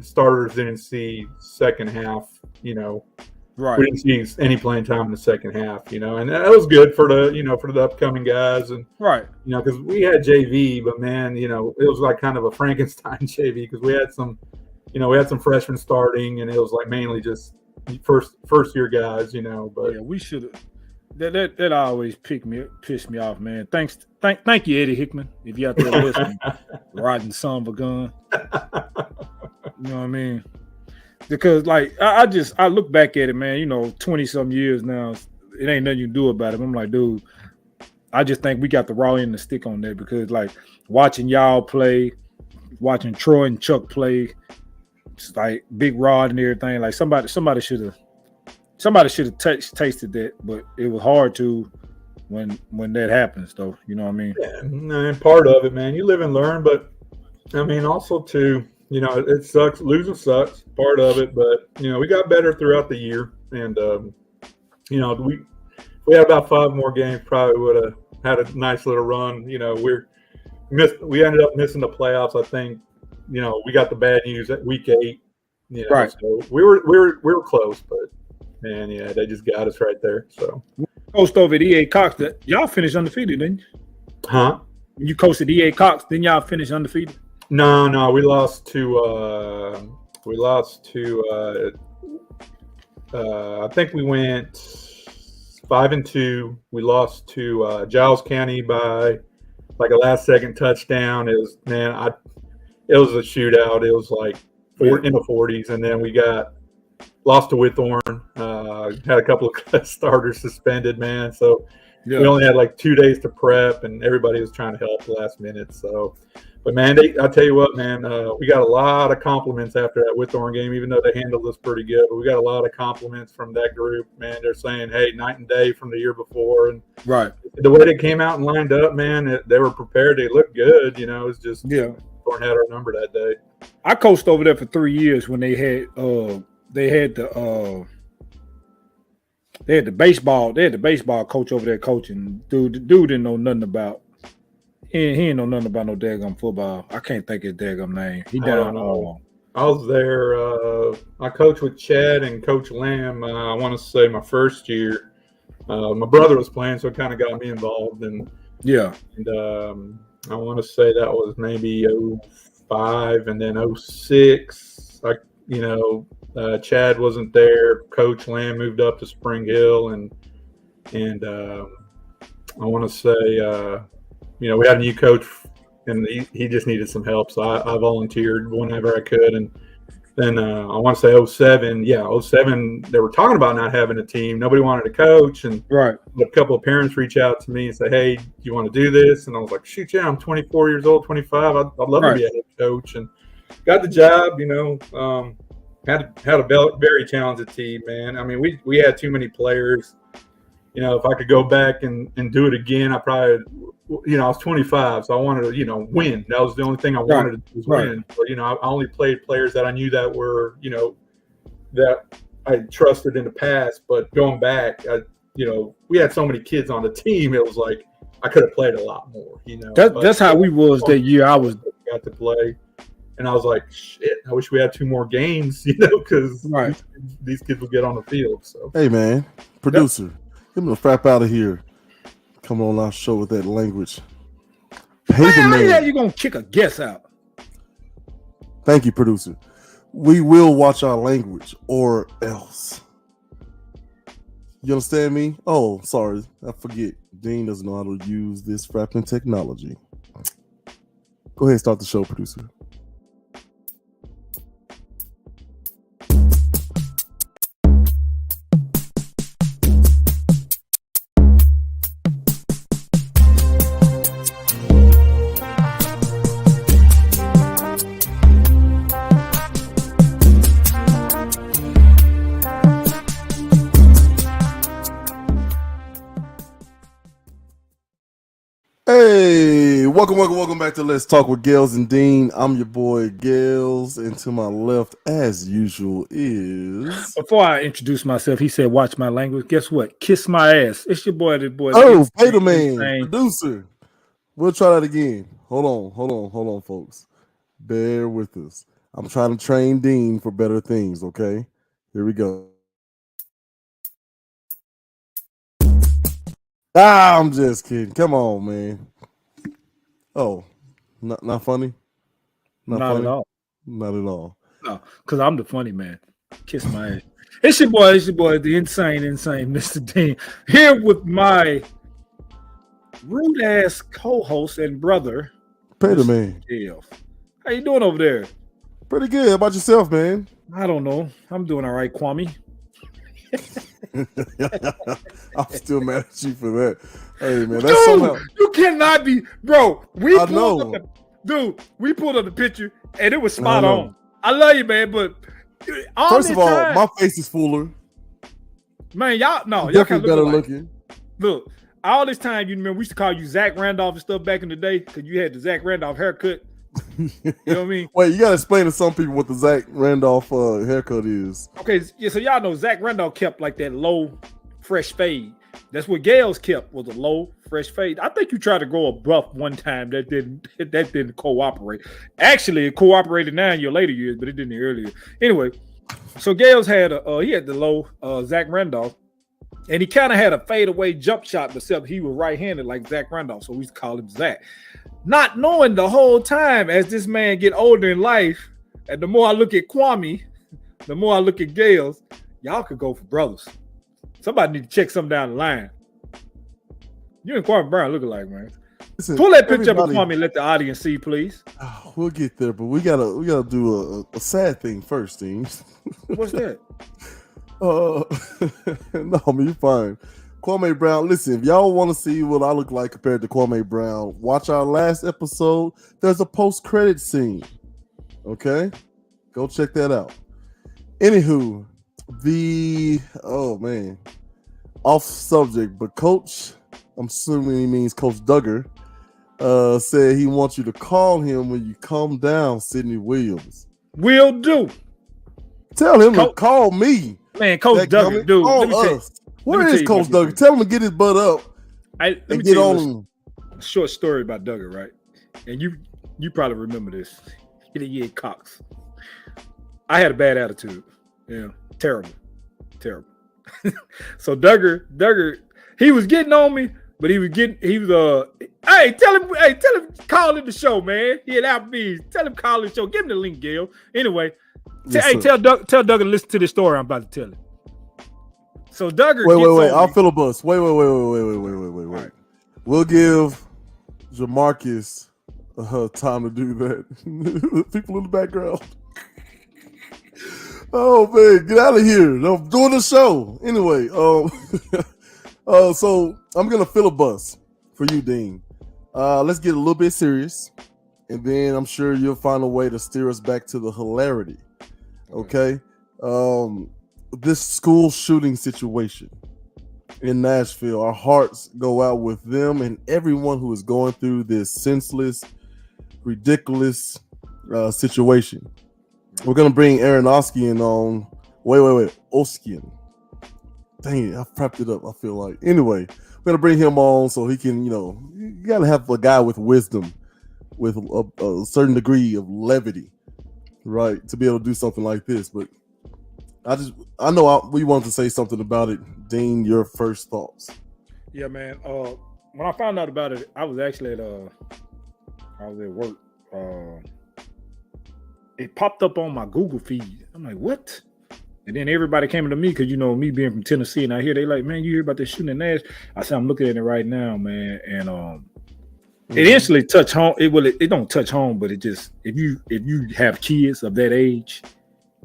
starters didn't see second half. Right. We didn't see any playing time in the second half. And that was good for the upcoming guys, and Right. because we had JV, but man, it was like kind of a Frankenstein JV because we had some freshmen starting, and it was like mainly just first year guys. But yeah, we should have. That always pissed me off, man. Thank you, Eddie Hickman, if you out there listening, riding son of a gun. You know what I mean? Because like I look back at it, man. 20-some years now, it ain't nothing you can do about it. I'm like, dude, I just think we got the raw end of the stick on that because like watching y'all play, watching Troy and Chuck play, it's like Big Rod and everything. Like somebody should have tasted that, but it was hard to when that happens, though. You know what I mean? Yeah, and part of it, man. You live and learn, but I mean, also too, it sucks. Losing sucks, part of it, but we got better throughout the year, and we had about 5 more games, probably would have had a nice little run. We ended up missing the playoffs. I think, we got the bad news at week 8. Right. So we were close, but. And yeah, they just got us right there. So, coached over at EA Cox. Y'all finished undefeated, didn't you? Huh? When you coached at EA Cox, didn't y'all finish undefeated? No, we lost to. I think we went 5-2. We lost to Giles County by like a last-second touchdown. It was a shootout. It was like in the 40s, and then we lost to Whitthorne. Had a couple of starters suspended, man. So we only had like 2 days to prep, and everybody was trying to help the last minute. So, but man, I tell you what, man, we got a lot of compliments after that Whitthorne game, even though they handled us pretty good. But we got a lot of compliments from that group, man. They're saying, hey, night and day from the year before, and right. The way they came out and lined up, man, they were prepared. They looked good. It was just Whitthorne had our number that day. I coached over there for 3 years when they had the baseball coach over there coaching. The dude didn't know nothing about. He ain't know nothing about no daggum football. I can't think his daggum name. He down. I was there. I coached with Chad and Coach Lamb. I want to say my first year. My brother was playing, so it kind of got me involved. And I want to say that was maybe 05 and then 06. Chad wasn't there. Coach Lamb moved up to Spring Hill, and I want to say, we had a new coach, and he just needed some help. So I volunteered whenever I could, and then I want to say 07. Yeah, 07. They were talking about not having a team. Nobody wanted to coach, and right. A couple of parents reach out to me and say, "Hey, do you want to do this?" And I was like, "Shoot, yeah, I'm 24 years old, 25. I'd love to be a head coach," and got the job. Had a very talented team, man. I mean, we had too many players. If I could go back and do it again, I probably, I was 25, so I wanted to, win. That was the only thing I wanted to do was win. But, I only played players that I knew that were, that I trusted in the past. But going back, we had so many kids on the team. It was like I could have played a lot more. That's how we was that year. I got to play. And I was like, shit, I wish we had 2 more games, because these kids will get on the field. So, hey, man, producer, give me the frap out of here. Come on our show with that language. How you going to kick a guess out? Thank you, producer. We will watch our language or else. You understand me? Oh, sorry. I forget. Dean doesn't know how to use this frapping technology. Go ahead and start the show, producer. Hey, welcome back to Let's Talk with Gales and Dean. I'm your boy Gales, and to my left, as usual, is... Before I introduce myself, he said, watch my language. Guess what? Kiss my ass. It's your boy, Oh, Peter Man, producer. We'll try that again. Hold on, folks. Bear with us. I'm trying to train Dean for better things, okay? Here we go. I'm just kidding. Come on, man. Oh, not funny? Not funny? at all. Not at all. No, because I'm the funny man. Kiss my ass. It's your boy, the insane Mr. Dean. Here with my rude ass co-host and brother, Peter, man. How you doing over there? Pretty good. How about yourself, man? I don't know. I'm doing all right, Kwame. I'm still mad at you for that. Hey, man, that's somehow... You cannot be, bro. We pulled up the picture and it was spot on. I love you, man, but first of all, my face is fuller. Man, y'all can't better looking. Look, all this time, you remember we used to call you Zach Randolph and stuff back in the day because you had the Zach Randolph haircut. You know what I mean? Wait, you gotta explain to some people what the Zach Randolph haircut is. Okay, yeah, so y'all know Zach Randolph kept like that low, fresh fade. That's what Gales kept, was a low, fresh fade. I think you tried to grow a buff one time that didn't cooperate. Actually, it cooperated now in your later years, but it didn't earlier. Anyway, so Gales had the low Zach Randolph, and he kind of had a fadeaway jump shot, except he was right-handed like Zach Randolph, so we used to call him Zach. Not knowing the whole time as this man get older in life, and the more I look at Kwame, the more I look at Gales, y'all could go for brothers. Somebody need to check something down the line. You and Kwame Brown look alike, man. Listen, pull that picture up of Kwame and let the audience see, please. Oh, we'll get there, but we gotta do a sad thing first, Dean. What's that? No, I mean, you're fine. Kwame Brown, listen, if y'all want to see what I look like compared to Kwame Brown, watch our last episode. There's a post-credit scene. Okay? Go check that out. Anywho, off subject, but Coach, I'm assuming he means Coach Duggar, said he wants you to call him when you come down, Sidney Williams. Will do. Tell him to call me. Man, Coach Duggar, dude. Call us. Where is Coach Duggar? Tell him to get his butt up and get on him. Short story about Duggar, right? And you probably remember this. He Cox. I had a bad attitude. Yeah, terrible. So Duggar, he was getting on me, but hey, tell him call in the show, man. He had Applebee's. Tell him call in the show. Give him the link, Gail. Anyway, tell Duggar to listen to this story I'm about to tell him. So Duggar wait. I'll filibust. Wait. Right. We'll give Jamarcus time to do that. People in the background. Oh man, get out of here! I'm doing the show anyway. So I'm gonna filibust for you, Dean. Let's get a little bit serious, and then I'm sure you'll find a way to steer us back to the hilarity. Okay. This school shooting situation in Nashville, our hearts go out with them and everyone who is going through this senseless, ridiculous situation. We're going to bring Aaron Oskian on. Wait. Oskian. Dang it, I prepped it up, I feel like. Anyway, we're going to bring him on so he can, you got to have a guy with wisdom, with a certain degree of levity, right, to be able to do something like this. But we wanted to say something about it. Dean, your first thoughts? Yeah, man. When I found out about it, I was actually I was at work. It popped up on my Google feed. I'm like, what? And then everybody came to me because me being from Tennessee, and I hear they like, man, you hear about this shooting in Nash? I said, I'm looking at it right now, man, and it instantly touched home. It don't touch home, but it just if you have kids of that age.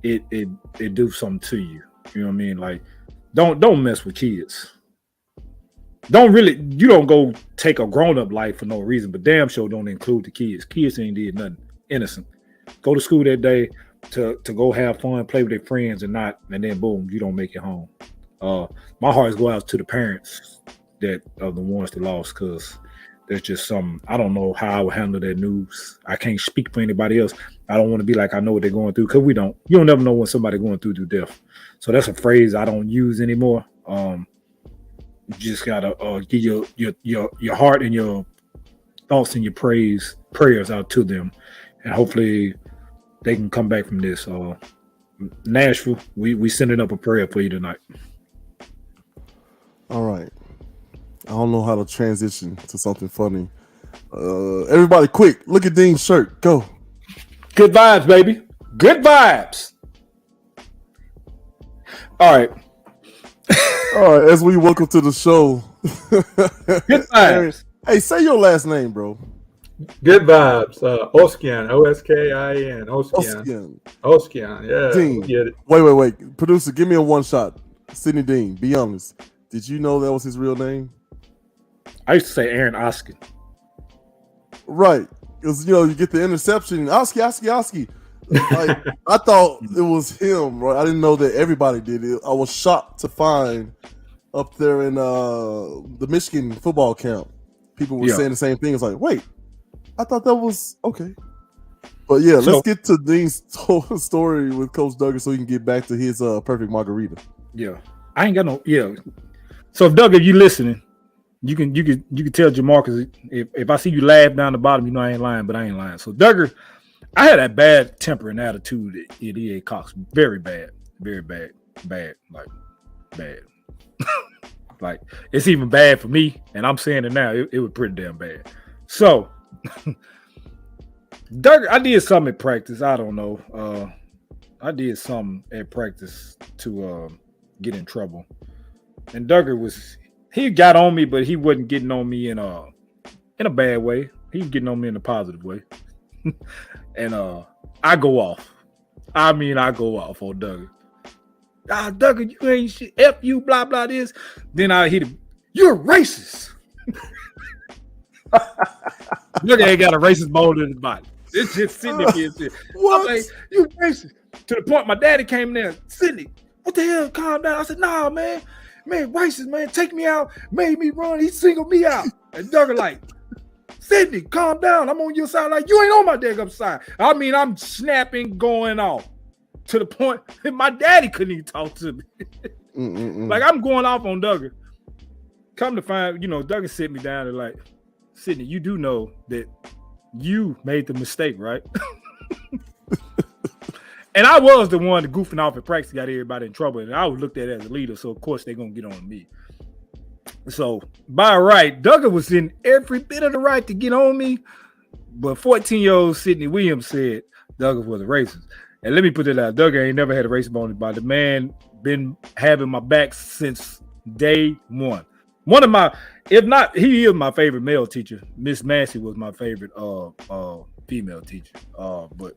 It do something to you. You know what I mean? Like, don't mess with kids. You don't go take a grown-up life for no reason, but damn sure don't include the kids. Kids ain't did nothing innocent. Go to school that day to go have fun, play with their friends, and then boom, you don't make it home. My hearts go out to the parents that are the ones that lost, because there's just some, I don't know how I would handle that news. I can't speak for anybody else. I don't want to be like I know what they're going through, because you don't never know when somebody going through death. So that's a phrase I don't use anymore. You just gotta give your heart and your thoughts and your prayers out to them, and hopefully they can come back from this. Nashville, we sending up a prayer for you tonight. All right. I don't know how to transition to something funny. Everybody, quick! Look at Dean's shirt. Go. Good vibes, baby. Good vibes. All right. All right. As we welcome to the show. Good vibes. Hey, say your last name, bro. Good vibes. Oskian. Oskin. Oskian. Yeah. Dean. Get it. Wait. Producer, give me a one shot. Sidney Dean. Be honest. Did you know that was his real name? I used to say Aaron Oskin. Right. Because, you get the interception. Oski. Like, I thought it was him, right? I didn't know that everybody did it. I was shocked to find up there in the Michigan football camp, people were saying the same thing. It's like, wait, I thought that was okay. But yeah, let's get to Dean's story with Coach Duggar so he can get back to his perfect margarita. Yeah. I ain't got no, So if Doug, if you listening, you can tell Jamarcus if I see you laugh down the bottom, I ain't lying, but I ain't lying. So Duggar, I had that bad temper and attitude at EA Cox. Very bad. Like bad. Like it's even bad for me, and I'm saying it now. It was pretty damn bad. So Duggar, I did something at practice. I don't know. I did something at practice to get in trouble. And Duggar he got on me, but he wasn't getting on me in a bad way. He was getting on me in a positive way. And I go off. I go off on Duggar. Duggar, you ain't shit. F you, blah, blah, this. Then I hit him. You're racist. Duggar ain't got a racist bone in his body. It's just Sidney here. What? I'm like, you racist. To the point my daddy came in there. Sidney, what the hell? Calm down. I said, nah, man. Man, racist, man. Take me out. Made me run. He singled me out. And Duggar like, Sidney, calm down. I'm on your side. Like, you ain't on my daggum side. I'm snapping, going off. To the point that my daddy couldn't even talk to me. Like, I'm going off on Duggar. Come to find, Duggar sit me down and like, Sidney, you do know that you made the mistake, right? And I was the one that goofing off at practice, got everybody in trouble. And I was looked at as a leader, so of course they're going to get on me. So, by right, Duggar was in every bit of the right to get on me. But 14-year-old Sidney Williams said Duggar was a racist. And let me put it out. Duggar ain't never had a racist bone in his body. The man been having my back since day one. One of my, if not, he is my favorite male teacher. Miss Massey was my favorite female teacher. But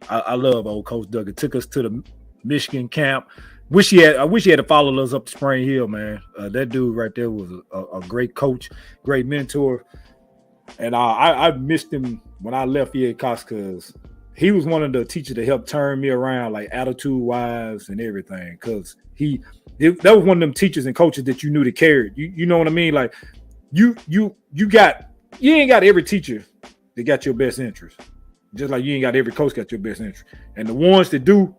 I love old Coach Duggar. Took us to the Michigan camp. I wish he had followed us up to Spring Hill, man. That dude right there was a great coach, great mentor. And I missed him when I left EA Cox because he was one of the teachers that helped turn me around, like attitude-wise and everything. Because that was one of them teachers and coaches that you knew that cared. You know what I mean? Like you ain't got every teacher that got your best interest. Just like you ain't got every coach got your best interest. And the ones that do,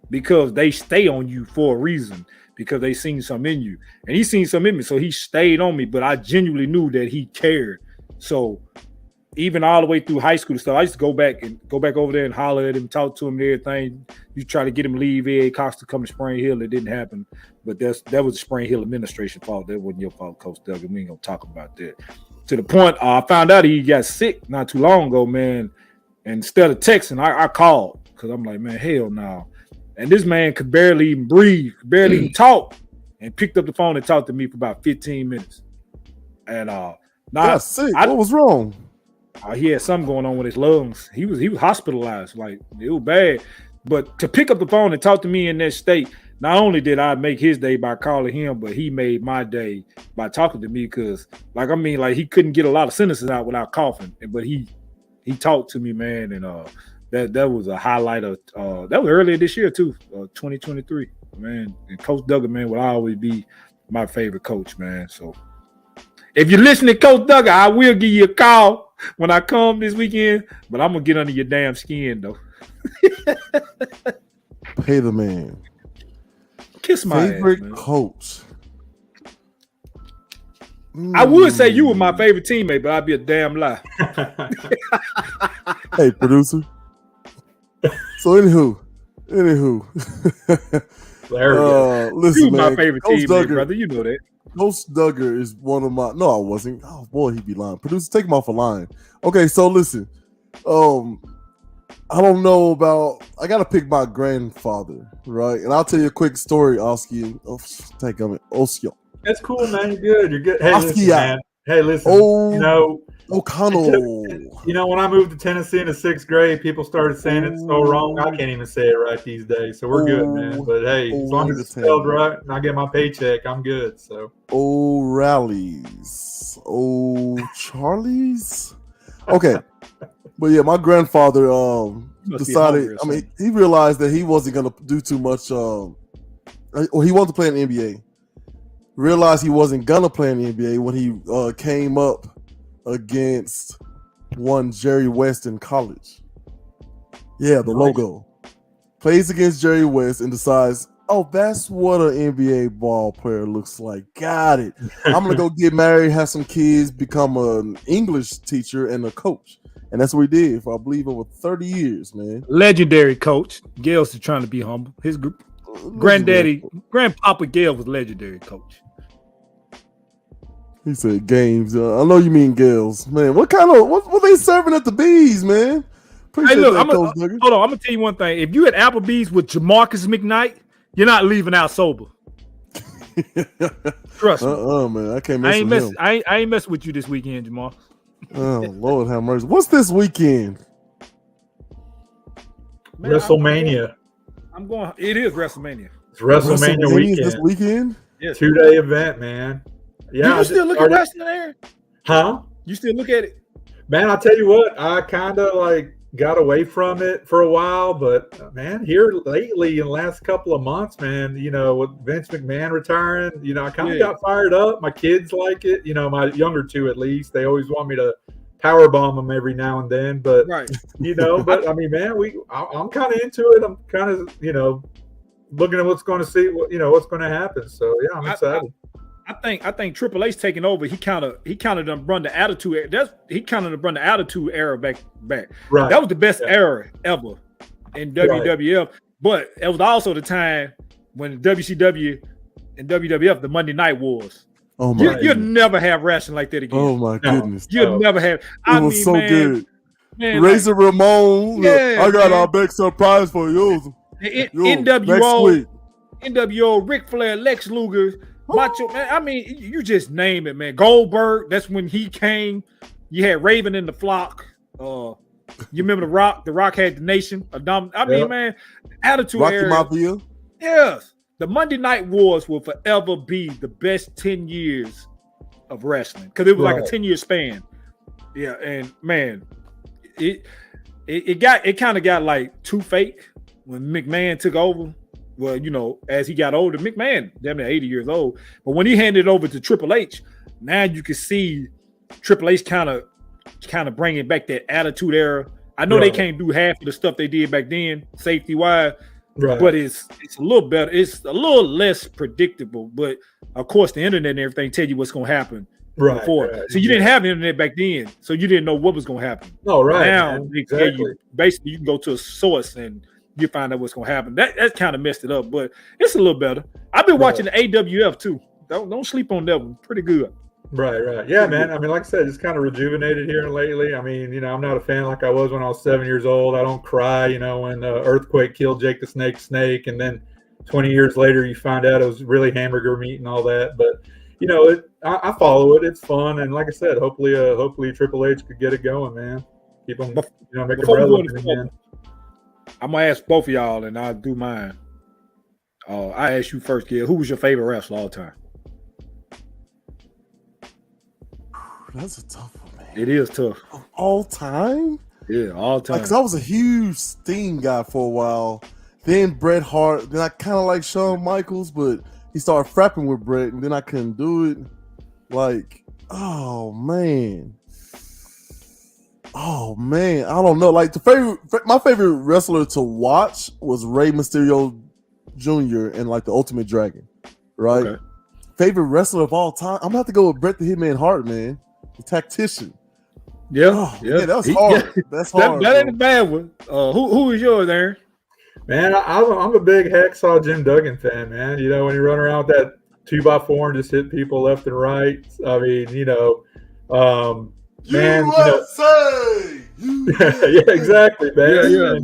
because they stay on you for a reason, because they seen something in you. And he seen something in me, so he stayed on me, but I genuinely knew that he cared. So even all the way through high school stuff, I used to go back over there and holler at him, talk to him and everything. You try to get him to leave EA Cox to come to Spring Hill. It didn't happen. But that was the Spring Hill administration fault. That wasn't your fault, Coach Duggar. We ain't gonna talk about that. To the point, I found out he got sick not too long ago, man. And instead of texting, I called because I'm like, man, hell no. And this man could barely even breathe, barely even talk, and picked up the phone and talked to me for about 15 minutes. And sick. What was wrong? He had something going on with his lungs. He was hospitalized. Like, it was bad. But to pick up the phone and talk to me in that state, not only did I make his day by calling him, but he made my day by talking to me because, he couldn't get a lot of sentences out without coughing. But he talked to me, man, and that was a highlight of that was earlier this year too, 2023, man. And Coach Duggar, man, will always be my favorite coach, man. So if you're listening, Coach Duggar, I will give you a call when I come this weekend, but I'm gonna get under your damn skin though. Pay the man. Kiss my favorite ass, man. Coach. I would say you were my favorite teammate, but I'd be a damn lie. Hey, producer. So anywho. Listen, you man, my favorite Coach teammate, Duggar, brother. You know that. Coach Duggar is one of my. No, I wasn't. Oh boy, he'd be lying. Producer, take him off a line. Okay, so listen. I don't know about. I gotta pick my grandfather, right? And I'll tell you a quick story, Oski. Osio. That's cool, man. You're good. Hey, listen, man. Hey, listen. O'Connell. When I moved to Tennessee in the 6th grade, people started saying it's so wrong. I can't even say it right these days. So we're good, man. But hey, as long as it's spelled right and I get my paycheck, I'm good. So. O'Reilly's. Charlie's. Okay. But yeah, my grandfather decided. I mean, he realized that he wasn't gonna do too much. He wanted to play in the NBA. Realized he wasn't gonna play in the NBA when he came up against one Jerry West in college. Yeah, the logo. Plays against Jerry West and decides, oh, that's what an NBA ball player looks like. Got it. I'm gonna go get married, have some kids, become an English teacher and a coach. And that's what he did for, I believe, over 30 years, man. Legendary coach. Gale's just trying to be humble. His grandpapa Gale was legendary coach. He said games. I know you mean Gales. Man, what they serving at the Bees, man? Appreciate hold on. I'm going to tell you one thing. If you at Applebee's with Jamarcus McKnight, you're not leaving out sober. Trust me. Man. I can't mess with him. I ain't messing with you this weekend, Jamal. Oh, Lord have mercy. What's this weekend? Man, WrestleMania. It is WrestleMania. It's WrestleMania weekend. This weekend? Yes. 2-day event, man. Yeah. Do you still look at wrestling there? Huh? You still look at it? Man, I'll tell you what, I kind of got away from it for a while, but man, here lately in the last couple of months, man, with Vince McMahon retiring, I kind of got fired up. My kids like it, my younger two at least. They always want me to power bomb them every now and then, but right. But I mean, man, I'm kind of into it. I'm kind of looking at what's going to see, what's going to happen. So yeah, I'm excited. I think Triple H taking over. He kind of done run the attitude. He kind of run the attitude era back. Right. That was the best era ever in WWF. Right. But it was also the time when WCW and WWF, the Monday Night Wars. Oh my! You'll never have wrestling like that again. Oh my goodness! You'll never have. It was so good. Man, Razor Ramon. Yeah, I got our big surprise for you. NWO, Ric Flair, Lex Luger. Macho, man, I mean, you just name it, man. Goldberg, that's when he came. You had Raven in the Flock. You remember The Rock? The Rock had the Nation. Man, Attitude Rocky era. Mafia. Yes. The Monday Night Wars will forever be the best 10 years of wrestling because it was like a 10-year span. Yeah, and man, it kind of got like too fake when McMahon took over. Well, as he got older, McMahon, damn near 80 years old. But when he handed it over to Triple H, now you can see Triple H kind of bringing back that attitude era. I know they can't do half of the stuff they did back then, safety-wise, but it's a little better. It's a little less predictable. But, of course, the internet and everything tell you what's going to happen before. So you didn't have the internet back then, so you didn't know what was going to happen. No, right. Now, they tell you, basically, you can go to a source and you find out what's going to happen. That kind of messed it up, but it's a little better. I've been watching the AWF too. Don't sleep on that one. Pretty good. Right. Yeah, man. I mean, like I said, it's kind of rejuvenated here lately. I mean, I'm not a fan like I was when I was 7 years old. I don't cry, when the earthquake killed Jake the Snake, and then 20 years later you find out it was really hamburger meat and all that. But I follow it. It's fun, and like I said, hopefully Triple H could get it going, man. Keep them, make them relevant again. I'm gonna ask both of y'all, and I'll do mine. I ask you first, Gil. Who was your favorite wrestler all time? That's a tough one, man. It is tough. Of all time? Yeah, all time. Because I was a huge Sting guy for a while. Then Bret Hart. Then I kind of like Shawn Michaels, but he started frapping with Bret, and then I couldn't do it. Oh man, I don't know. Like my favorite wrestler to watch was Rey Mysterio Jr. and like the Ultimate Dragon, right? Okay. Favorite wrestler of all time? I'm gonna have to go with Bret the Hitman Hart, man, the tactician. Yeah, that was hard. That's hard. That ain't a bad one. Who is yours, Aaron? Man, I'm a big Hacksaw Jim Duggan fan, man. You know, when you run around with that 2x4 and just hit people left and right. I mean, man, USA! yeah, exactly, man. Yeah.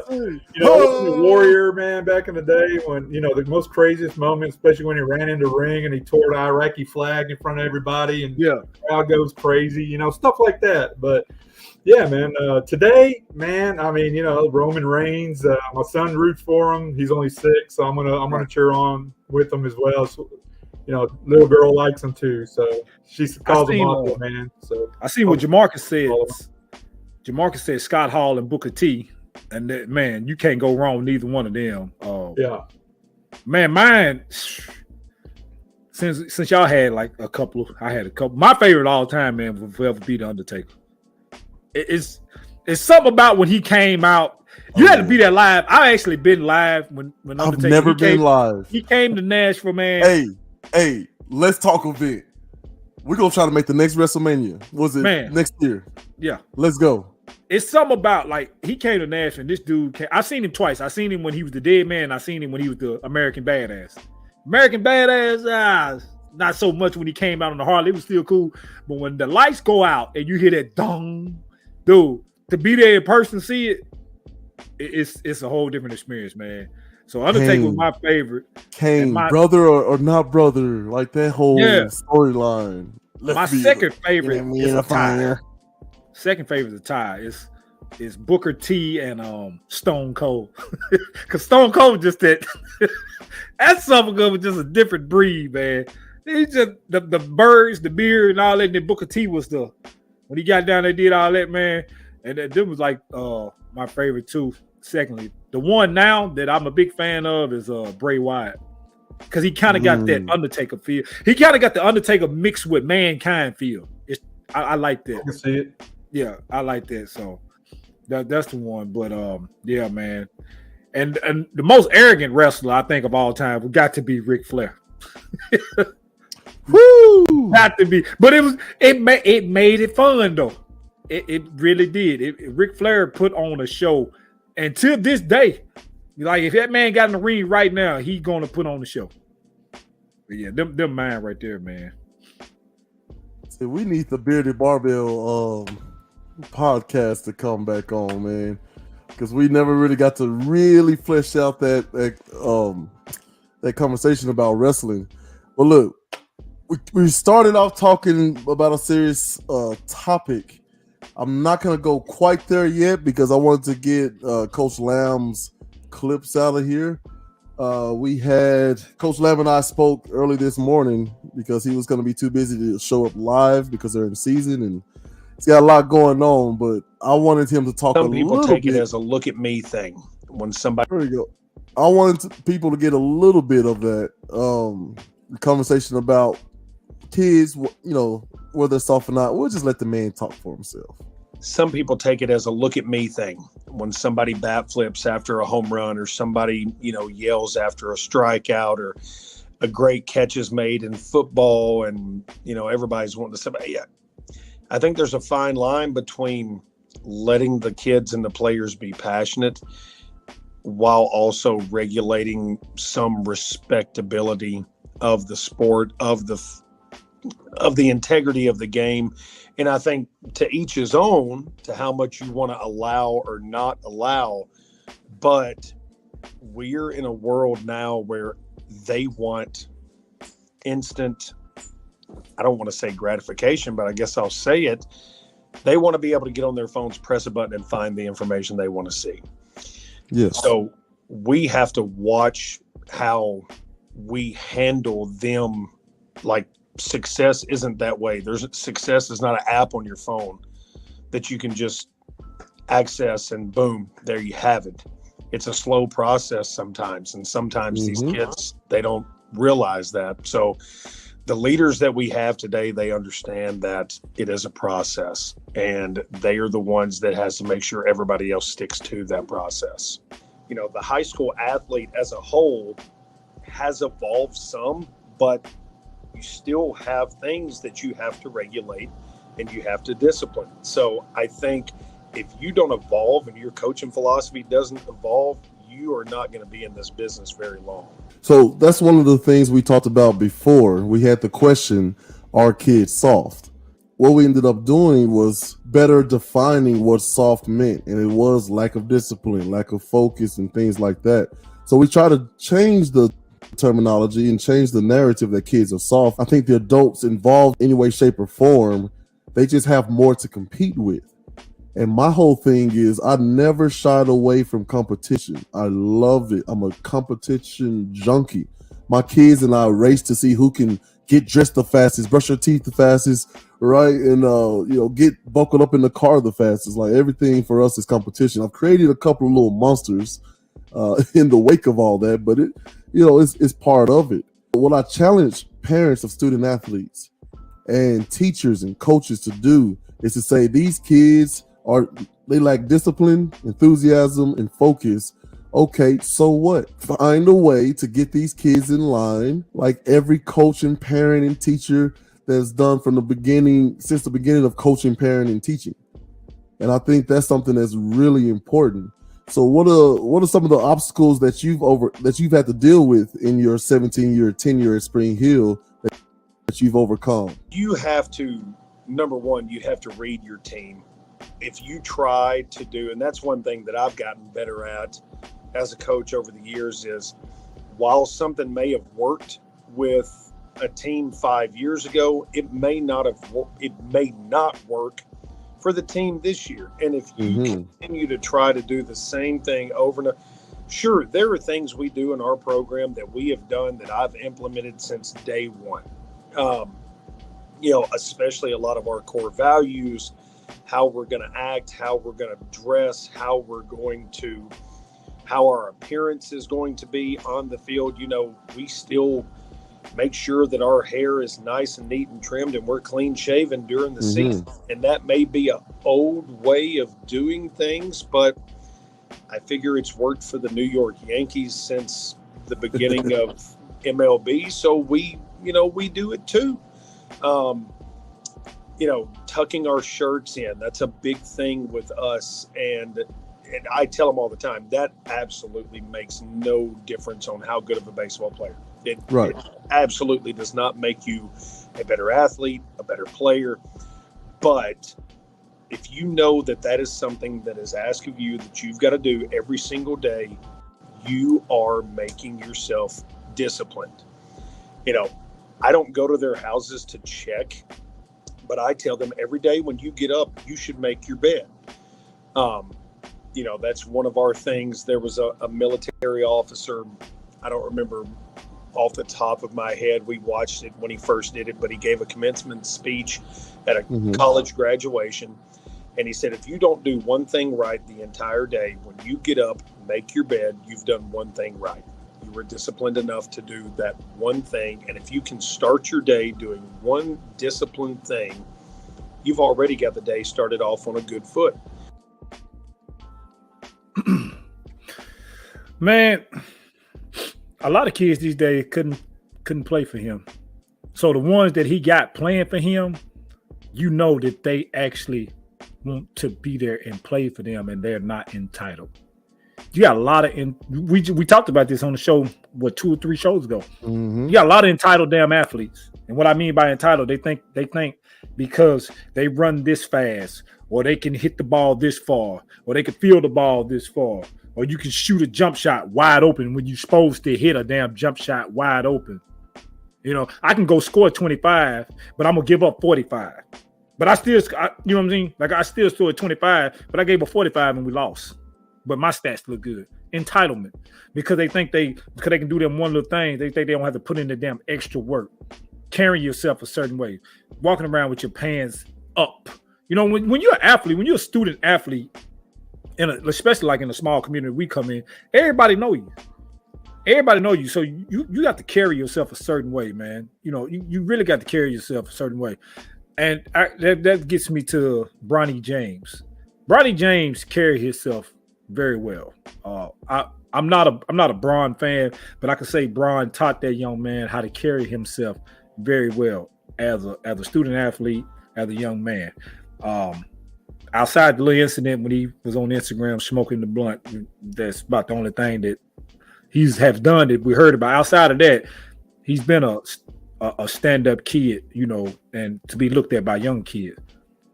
And, Ultimate Warrior, man, back in the day when, the most craziest moment, especially when he ran into the ring and he tore the Iraqi flag in front of everybody and the crowd goes crazy, stuff like that. But yeah, man, today, man, I mean, Roman Reigns, my son roots for him. He's only 6, so I'm gonna cheer on with him as well. So, little girl likes him too, so she calls him Uncle, man. So I see what Jamarcus said. Jamarcus said Scott Hall and Booker T, and that, man, you can't go wrong with neither one of them. Yeah, man, mine. Since y'all had like a couple, I had a couple. My favorite all time, man, will forever be the Undertaker. It's something about when he came out. You had to be there live. I actually been live when Undertaker. I've never been live. He came to Nashville, man. Hey, let's talk a bit. We're gonna try to make the next WrestleMania. Was it next year? Yeah. Let's go. It's something about like he came to Nashville. And this dude came. I've seen him twice. I seen him when he was the Dead Man. I seen him when he was the American Badass. American Badass, not so much when he came out on the Harley. It was still cool. But when the lights go out and you hear that dong, dude, to be there in person, see it, it's a whole different experience, man. So Undertaker was my favorite. Kane, brother or not brother, like that whole storyline. My second favorite is a tie. Second favorite is a tie. It's Booker T and Stone Cold. Because Stone Cold just that something was just a different breed, man. He's just the birds, the beer, and all that. And then Booker T was when he got down there, did all that, man. And that was like my favorite too. Secondly, the one now that I'm a big fan of is Bray Wyatt. Because he kind of got that Undertaker feel. He kind of got the Undertaker mixed with Mankind feel. I like that. I can see it. Yeah, I like that. So that's the one. But yeah, man. And the most arrogant wrestler I think of all time would got to be Ric Flair. Woo! Got to be. But it made it fun though. It really did. Ric Flair put on a show. And to this day, like if that man got in the ring right now, he's gonna put on the show. But yeah, them mine right there, man. See, we need the Bearded Barbell podcast to come back on, man, because we never really got to really flesh out that conversation about wrestling. But look, we started off talking about a serious topic. I'm not going to go quite there yet because I wanted to get Coach Lamb's clips out of here. We had Coach Lamb and I spoke early this morning because he was going to be too busy to show up live because they're in the season and he's got a lot going on. But I wanted him to talk. Some people take it as a look at me thing when somebody. There you go. I wanted people to get a little bit of that conversation about kids, whether they're soft or not. We'll just let the man talk for himself. Some people take it as a look at me thing when somebody bat flips after a home run or somebody, yells after a strikeout or a great catch is made in football and, everybody's wanting to say, yeah. I think there's a fine line between letting the kids and the players be passionate while also regulating some respectability of the sport, of the integrity of the game. And I think to each his own to how much you want to allow or not allow. But we're in a world now where they want instant, I don't want to say gratification, but I guess I'll say it. They want to be able to get on their phones, press a button, and find the information they want to see. Yes. So we have to watch how we handle them. Like, success isn't that way. Success is not an app on your phone that you can just access and boom, there you have it. It's a slow process sometimes. And sometimes these kids, they don't realize that. So the leaders that we have today, they understand that it is a process and they are the ones that has to make sure everybody else sticks to that process. The high school athlete as a whole has evolved some, but you still have things that you have to regulate and you have to discipline. So I think if you don't evolve and your coaching philosophy doesn't evolve, you are not going to be in this business very long. So that's one of the things we talked about before. We had the question, are kids soft? What we ended up doing was better defining what soft meant, and it was lack of discipline, lack of focus, and things like that. So we try to change the terminology and change the narrative that kids are soft. I think the adults involved in any way, shape, or form, they just have more to compete with. And my whole thing is I never shied away from competition. I love it. I'm a competition junkie. My kids and I race to see who can get dressed the fastest, brush your teeth the fastest, right? And get buckled up in the car the fastest. Like, everything for us is competition. I've created a couple of little monsters in the wake of all that, but it's part of it. What I challenge parents of student athletes and teachers and coaches to do is to say, these kids they lack discipline, enthusiasm, and focus. Okay, so what? Find a way to get these kids in line, like every coach and parent and teacher that's done since the beginning of coaching, parent, and teaching. And I think that's something that's really important. So what are some of the obstacles that you've had to deal with in your 17-year tenure at Spring Hill that you've overcome? You have to, number one, you have to read your team. If you try to do, and that's one thing that I've gotten better at as a coach over the years, is while something may have worked with a team 5 years ago, it may not work for the team this year. And if you continue to try to do the same thing over and over, sure, there are things we do in our program that we have done that I've implemented since day one. Especially a lot of our core values, how we're going to act, how we're going to dress, how our appearance is going to be on the field. We still make sure that our hair is nice and neat and trimmed and we're clean shaven during the season. And that may be an old way of doing things, but I figure it's worked for the New York Yankees since the beginning of MLB. So we do it too. Tucking our shirts in, that's a big thing with us. And I tell them all the time, that absolutely makes no difference on how good of a baseball player. It absolutely does not make you a better athlete, a better player. But if you know that is something that is asked of you that you've got to do every single day, you are making yourself disciplined. I don't go to their houses to check, but I tell them every day when you get up, you should make your bed. That's one of our things. There was a military officer, I don't remember off the top of my head, we watched it when he first did it, but he gave a commencement speech at a college graduation. And he said, if you don't do one thing right the entire day, when you get up, make your bed, you've done one thing right. You were disciplined enough to do that one thing. And if you can start your day doing one disciplined thing, you've already got the day started off on a good foot. Man, a lot of kids these days couldn't play for him. So the ones that he got playing for him, that they actually want to be there and play for them, and they're not entitled. You got a lot of we talked about this on the show 2 or 3 shows ago. You got a lot of entitled damn athletes, and what I mean by entitled, they think because they run this fast, or they can hit the ball this far, or they can field the ball this far, or you can shoot a jump shot wide open when you're supposed to hit a damn jump shot wide open. I can go score 25, but I'm gonna give up 45. But I still, you know what I'm saying? Like, I still scored 25, but I gave up 45 and we lost. But my stats look good. Entitlement. Because they can do them one little thing. They think they don't have to put in the damn extra work. Carrying yourself a certain way. Walking around with your pants up. When you're an athlete, when you're a student athlete, especially like in a small community we come in, everybody know you. Everybody know you. So you got to carry yourself a certain way, man. You really got to carry yourself a certain way. And that gets me to Bronny James. Bronny James carried himself very well. I'm not a Bron fan, but I can say Bron taught that young man how to carry himself very well as a student athlete, as a young man. outside the little incident when he was on Instagram smoking the blunt, that's about the only thing that he's have done that we heard about. Outside of that, he's been a stand-up kid, you know, and to be looked at by young kids.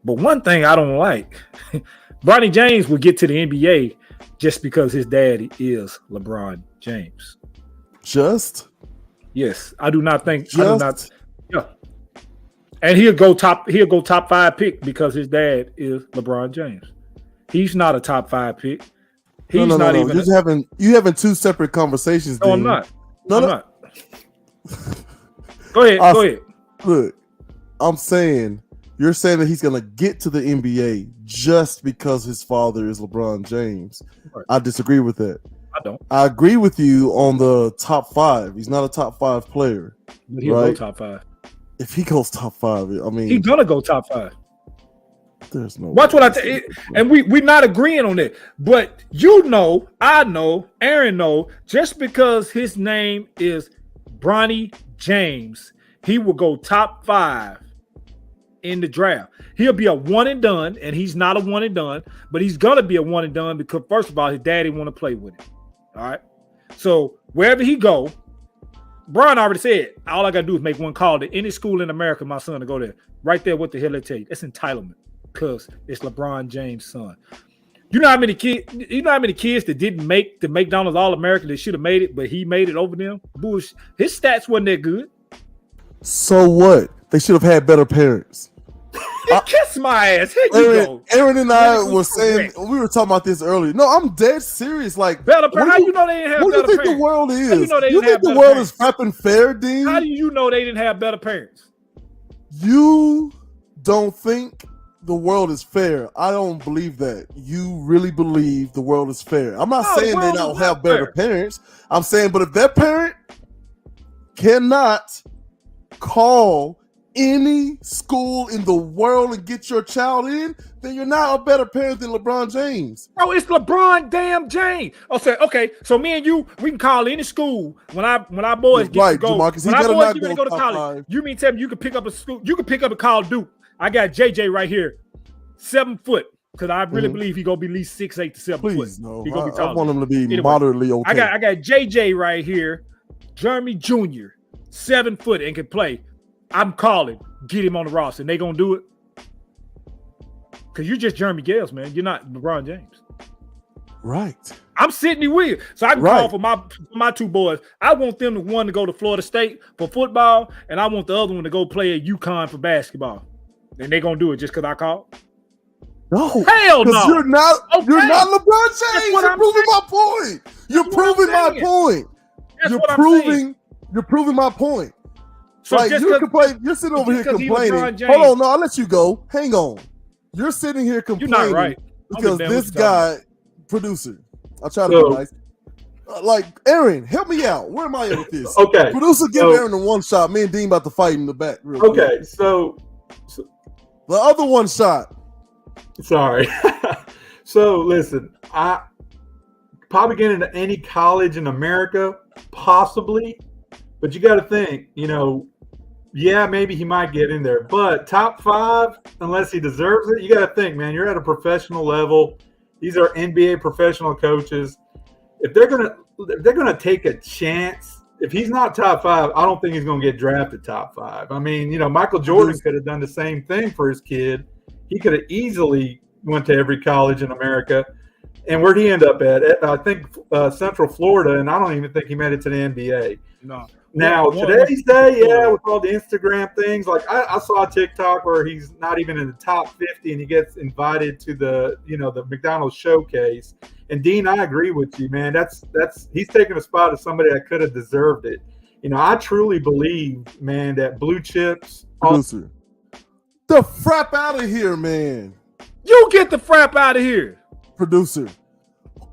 But one thing I don't like, Bronny James will get to the NBA just because his daddy is LeBron James. Just? Yes, I do not think. Just? I do not. Yeah. And he'll go top 5 pick because his dad is LeBron James. He's not a top 5 pick. He's not even. You having two separate conversations. No, Dean. I'm not. No, I'm no. not. Go ahead. Go ahead. Look, I'm saying you're saying that he's gonna get to the NBA just because his father is LeBron James. Right. I disagree with that. I don't. I agree with you on the top 5. He's not a top 5 player. But he'll go top 5. If he goes top 5, I mean, he's gonna go top 5. There's no. Watch what I tell you, and we're not agreeing on it. But you know, I know, Aaron know, just because his name is Bronny James, he will go top 5 in the draft. He'll be a one and done, and he's not a one and done, but he's gonna be a one and done because first of all, his daddy want to play with him. All right. So wherever he go, Brian already said, all I gotta do is make one call to any school in America, my son to go there. Right there, what the hell they tell you? That's entitlement. Because it's LeBron James' son. You know how many kids that didn't make the McDonald's All-American that should have made it, but he made it over them? Bullshit. His stats wasn't that good. So what? They should have had better parents. Kiss my ass. Here you go. Aaron and I were saying, we were talking about this earlier. No, I'm dead serious. Like, better parents. How you know they didn't have better parents? What do you think the world is? How you know they you didn't think have the world parents? is frapping fair, Dean? How do you know they didn't have better parents? You don't think the world is fair. I don't believe that. You really believe the world is fair. I'm not saying they don't have better parents. I'm saying, but if that parent cannot call any school in the world and get your child in, then you're not a better parent than LeBron James. Bro, it's LeBron damn James. Okay, so me and you, we can call any school when our boys get to go. Jamarcus, when our boys get to go to college, you mean tell me you can pick up a school, you can pick up a Call Duke. I got JJ right here, 7 foot, because I really believe he gonna be at least 6'8" to 7 foot. No, he gonna be taller. I want him to be moderately okay. I got JJ right here, Jeremy Jr., 7 foot and can play. I'm calling, get him on the roster, and they gonna do it. Because you're just Jeremy Gales, man. You're not LeBron James. Right. I'm Sidney Williams. So I can call for my 2 boys. I want them to go to Florida State for football, and I want the other one to go play at UConn for basketball. And they're gonna do it just because I called? No. Hell no. You're not LeBron James. You're proving my point. You're proving my point. You're proving my point. So like you're sitting over here complaining. Hold on, no, I'll let you go. Hang on. You're sitting here complaining. You're not right. Because this guy, producer, I'll try to be nice. Like, Aaron, help me out. Where am I at with this? Okay. Producer, give Aaron the one shot. Me and Dean about to fight in the back. Okay, so the other one shot. Sorry. So listen, I probably get into any college in America, possibly, but you got to think, yeah, maybe he might get in there, but top 5, unless he deserves it, you got to think, man, you're at a professional level. These are NBA professional coaches. If they're gonna take a chance, if he's not top 5, I don't think he's gonna get drafted top 5. I mean, Michael Jordan could have done the same thing for his kid. He could have easily went to every college in America. And where'd he end up at? I think Central Florida, and I don't even think he made it to the NBA. No. Now, today's day, with all the Instagram things, like I saw a TikTok where he's not even in the top 50 and he gets invited to the McDonald's showcase. And Dean, I agree with you, man. That's he's taking a spot of somebody that could have deserved it. I truly believe, man, that blue chips. Producer, the frap out of here, man. You get the frap out of here. Producer,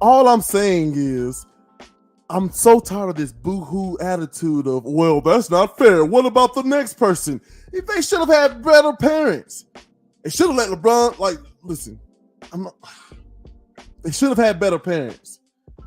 all I'm saying is I'm so tired of this boo-hoo attitude of, well, that's not fair. What about the next person? If they should have had better parents. They should have let LeBron, listen, they should have had better parents.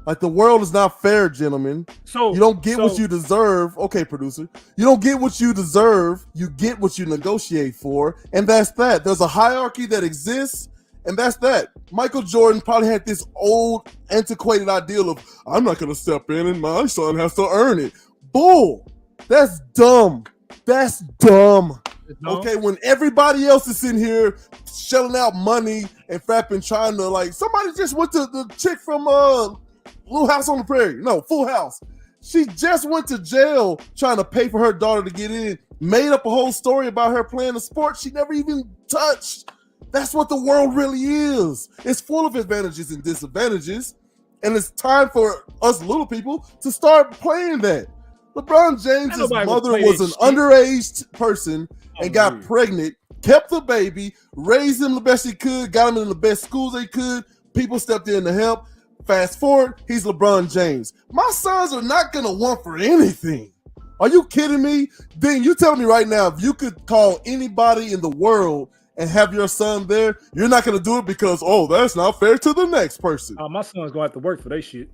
Like, the world is not fair, gentlemen. So you don't get what you deserve. Okay, producer. You don't get what you deserve. You get what you negotiate for. And that's that. There's a hierarchy that exists. And that's that. Michael Jordan probably had this old, antiquated ideal of, I'm not going to step in and my son has to earn it. Bull. That's dumb. That's dumb. Okay, when everybody else is in here shelling out money and fapping, trying to, like, somebody just went to the chick from Little House on the Prairie. No, Full House. She just went to jail trying to pay for her daughter to get in, made up a whole story about her playing a sport she never even touched. That's what the world really is. It's full of advantages and disadvantages, and it's time for us little people to start playing that. LeBron James' mother was an underage person and got pregnant, kept the baby, raised him the best he could, got him in the best schools they could. People stepped in to help. Fast forward, he's LeBron James. My sons are not going to want for anything. Are you kidding me? Dean, you tell me right now, if you could call anybody in the world and have your son there, you're not going to do it because, oh, that's not fair to the next person. My son's going to have to work for that shit.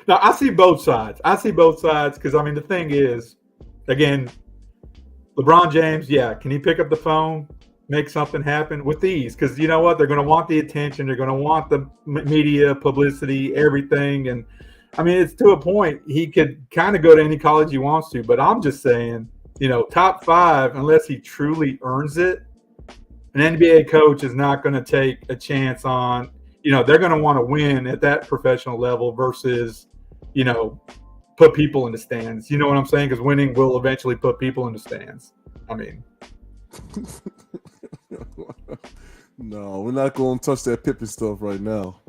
Now, I see both sides. Because, I mean, the thing is, again, LeBron James, can he pick up the phone, make something happen with these? Because you know what? They're going to want the attention. They're going to want the media, publicity, everything. And, I mean, it's to a point he could kind of go to any college he wants to. But I'm just saying, top 5, unless he truly earns it, an NBA coach is not going to take a chance on, they're going to want to win at that professional level versus, put people in the stands. You know what I'm saying? Because winning will eventually put people in the stands. I mean. No, we're not going to touch that Pippen stuff right now.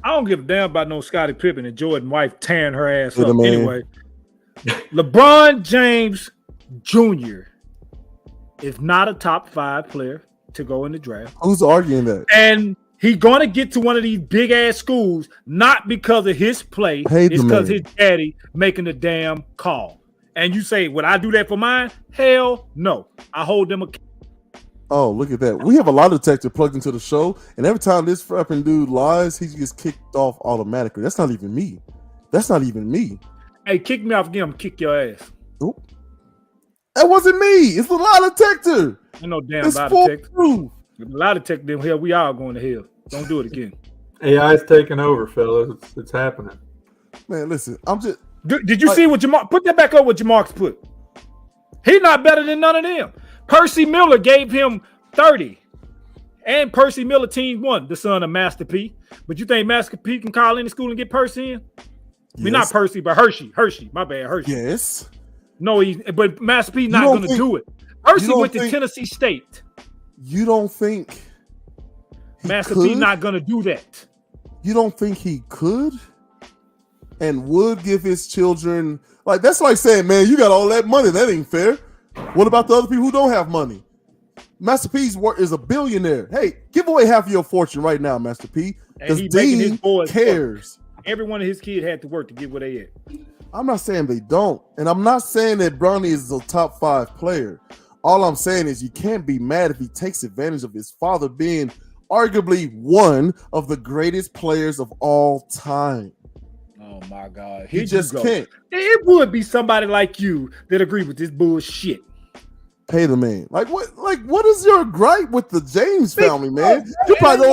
I don't give a damn about no Scottie Pippen and Jordan wife tearing her ass up. Anyway, LeBron James Jr. is not a top 5 player to go in the draft. Who's arguing that? And he's going to get to one of these big-ass schools, not because of his play. It's because his daddy making the damn call. And you say, would I do that for mine? Hell no. I hold them accountable. Oh, look at that. We have a lie detector plugged into the show, and every time this frapping dude lies, he gets kicked off automatically. That's not even me. Hey, kick me off again. I'm going to kick your ass. Oop. That wasn't me. It's the lie detector. Ain't no damn lie detector. The lie detector, then hell, we all going to hell. Don't do it again. AI is taking over, fellas. It's happening. Man, listen, I'm just... Did you see what Jamar... Put that back up what Jamarcus put. He's not better than none of them. Percy Miller gave him 30. And Percy Miller team 1, the son of Master P. But you think Master P can call any school and get Percy in? Yes. I mean, not Percy, but Hershey. My bad, Hershey. Yes. No, but Master P not going to do it. Percy went to Tennessee State. You don't think Master P not going to do that? You don't think he could and would give his children... Like, that's like saying, man, you got all that money. That ain't fair. What about the other people who don't have money? Master P is a billionaire. Hey, give away half of your fortune right now, Master P. Because Dean cares. Every one of his kids had to work to get where they at. I'm not saying they don't. And I'm not saying that Bronny is a top 5 player. All I'm saying is you can't be mad if he takes advantage of his father being arguably one of the greatest players of all time. Oh, my God. He just can't. It would be somebody like you that agree with this bullshit. Pay the man. Like what is your gripe with the James family, man? You probably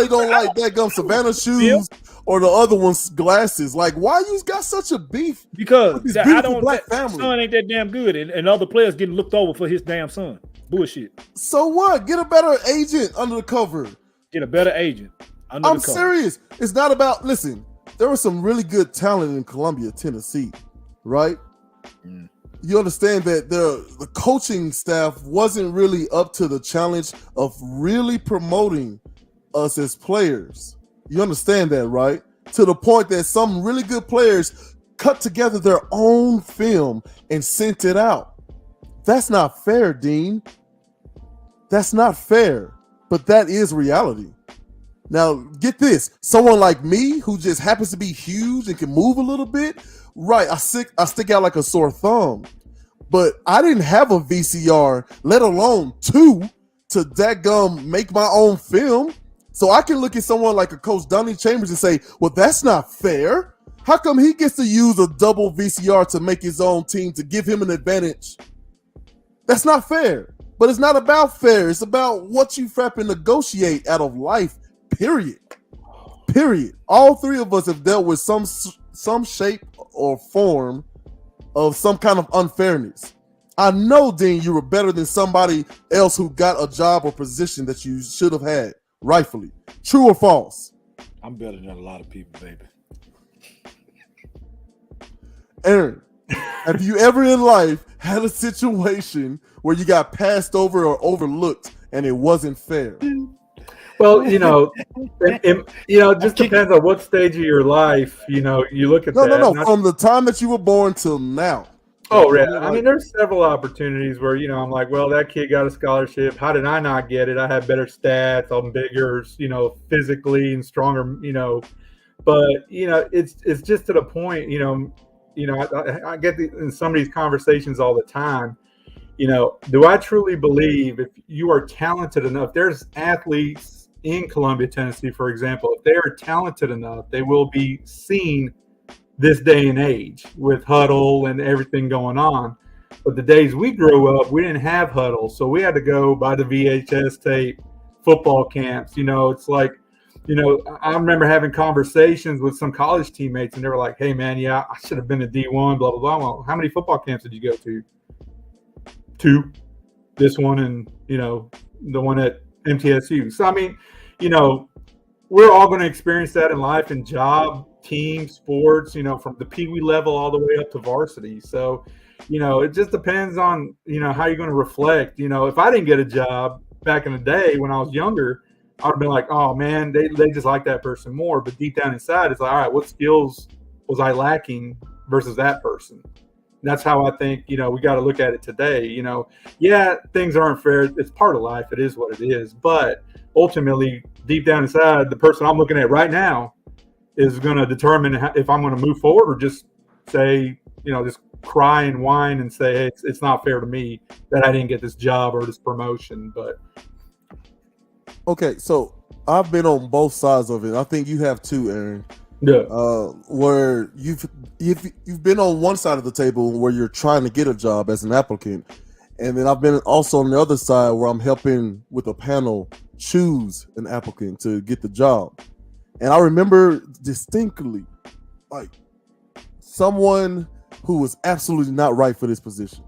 don't like that gum Savannah shoes or the other one's glasses. Like, why you got such a beef? Because I don't black family. Son ain't that damn good, and other players getting looked over for his damn son. Bullshit. So what? Get a better agent under the cover. Get a better agent. I'm serious. It's not about. Listen, there was some really good talent in Columbia, Tennessee, right? Mm. You understand that the coaching staff wasn't really up to the challenge of really promoting us as players. You understand that, right? To the point that some really good players cut together their own film and sent it out. That's not fair, Dean. That's not fair, but that is reality. Now, get this. Someone like me who just happens to be huge and can move a little bit, right, I stick out like a sore thumb. But I didn't have a VCR, let alone 2, to dadgum make my own film. So I can look at someone like a Coach Donnie Chambers and say, well, that's not fair. How come he gets to use a double VCR to make his own team to give him an advantage? That's not fair. But it's not about fair. It's about what you frapping negotiate out of life, period. Period. All three of us have dealt with some shape or form of some kind of unfairness. I know, Dean, you were better than somebody else who got a job or position that you should have had, rightfully. True or false? I'm better than a lot of people, baby. Aaron, have you ever in life had a situation where you got passed over or overlooked and it wasn't fair? Well, it just depends on what stage of your life, you look at that. No. From the time that you were born till now. Oh, yeah. I mean, there's several opportunities where, I'm like, well, that kid got a scholarship. How did I not get it? I had better stats. I'm bigger, physically and stronger, But, it's just to the point, I get in some of these conversations all the time. Do I truly believe if you are talented enough, there's athletes in Columbia, Tennessee, for example, if they are talented enough, they will be seen this day and age with huddle and everything going on. But the days we grew up, we didn't have huddle. So we had to go by the VHS tape, football camps. It's like, I remember having conversations with some college teammates and they were like, hey, man, yeah, I should have been a D1, blah, blah, blah. Well, how many football camps did you go to? 2. This one and, the one at MTSU. So, I mean, we're all going to experience that in life and job, team, sports, from the Pee-wee level all the way up to varsity. So, it just depends on, how you're going to reflect. If I didn't get a job back in the day when I was younger, I would have been like, oh, man, they just like that person more. But deep down inside, it's like, all right, what skills was I lacking versus that person? That's how I think, we got to look at it today. Yeah, things aren't fair. It's part of life. It is what it is. But ultimately, deep down inside, the person I'm looking at right now is going to determine if I'm going to move forward or just say, just cry and whine and say, hey, it's not fair to me that I didn't get this job or this promotion. But okay, so I've been on both sides of it. I think you have too, Aaron. Yeah. Where you've been on one side of the table where you're trying to get a job as an applicant, and then I've been also on the other side where I'm helping with a panel choose an applicant to get the job. And I remember distinctly, like, someone who was absolutely not right for this position,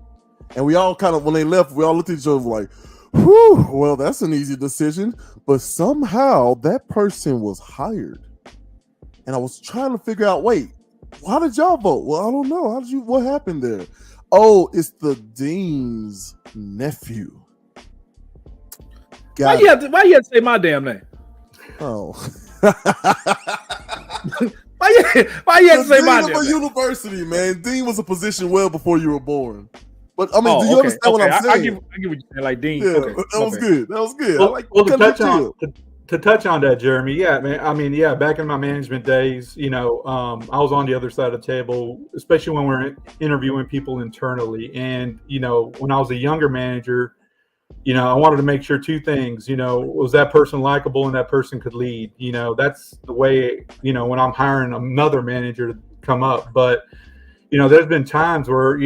and we all kind of, when they left, we all looked at each other like, whew, well, that's an easy decision. But somehow that person was hired. And I was trying to figure out, wait, how did y'all vote? Well, I don't know. What happened there? Oh, it's the dean's nephew. Why you have to say my damn name? Oh. why you have to say my damn name? University, man. Dean was a position well before you were born. But I mean, do you understand what I'm saying? I get what you're saying, like Dean. Yeah, okay, that was good. That was good. Well, to touch on that, Jeremy, yeah, man. I mean, yeah, back in my management days, I was on the other side of the table, especially when we're interviewing people internally. And, when I was a younger manager, I wanted to make sure 2 things, was that person likable and that person could lead. That's the way, when I'm hiring another manager to come up. But, there's been times where,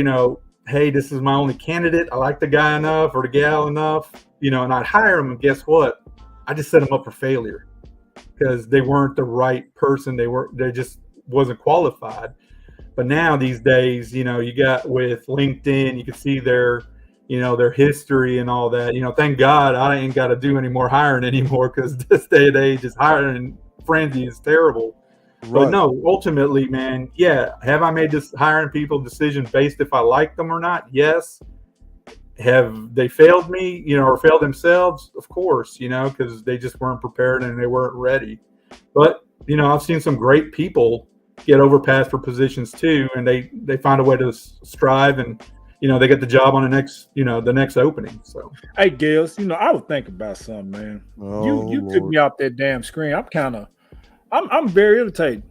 hey, this is my only candidate. I like the guy enough or the gal enough, and I'd hire them. And guess what? I just set them up for failure because they weren't the right person. They just wasn't qualified. But now these days, you got with LinkedIn, you can see their history and all that. Thank God I ain't got to do any more hiring anymore because this day and age is hiring frenzy is terrible. Right. But no, ultimately, man, yeah. Have I made this hiring people decision based if I like them or not? Yes. Have they failed me, or failed themselves? Of course, because they just weren't prepared and they weren't ready. But, I've seen some great people get overpassed for positions too, and they find a way to strive and, they get the job on the next opening. So, hey, Gales, I would think about something, man. Oh, you took me off that damn screen. I'm very irritated.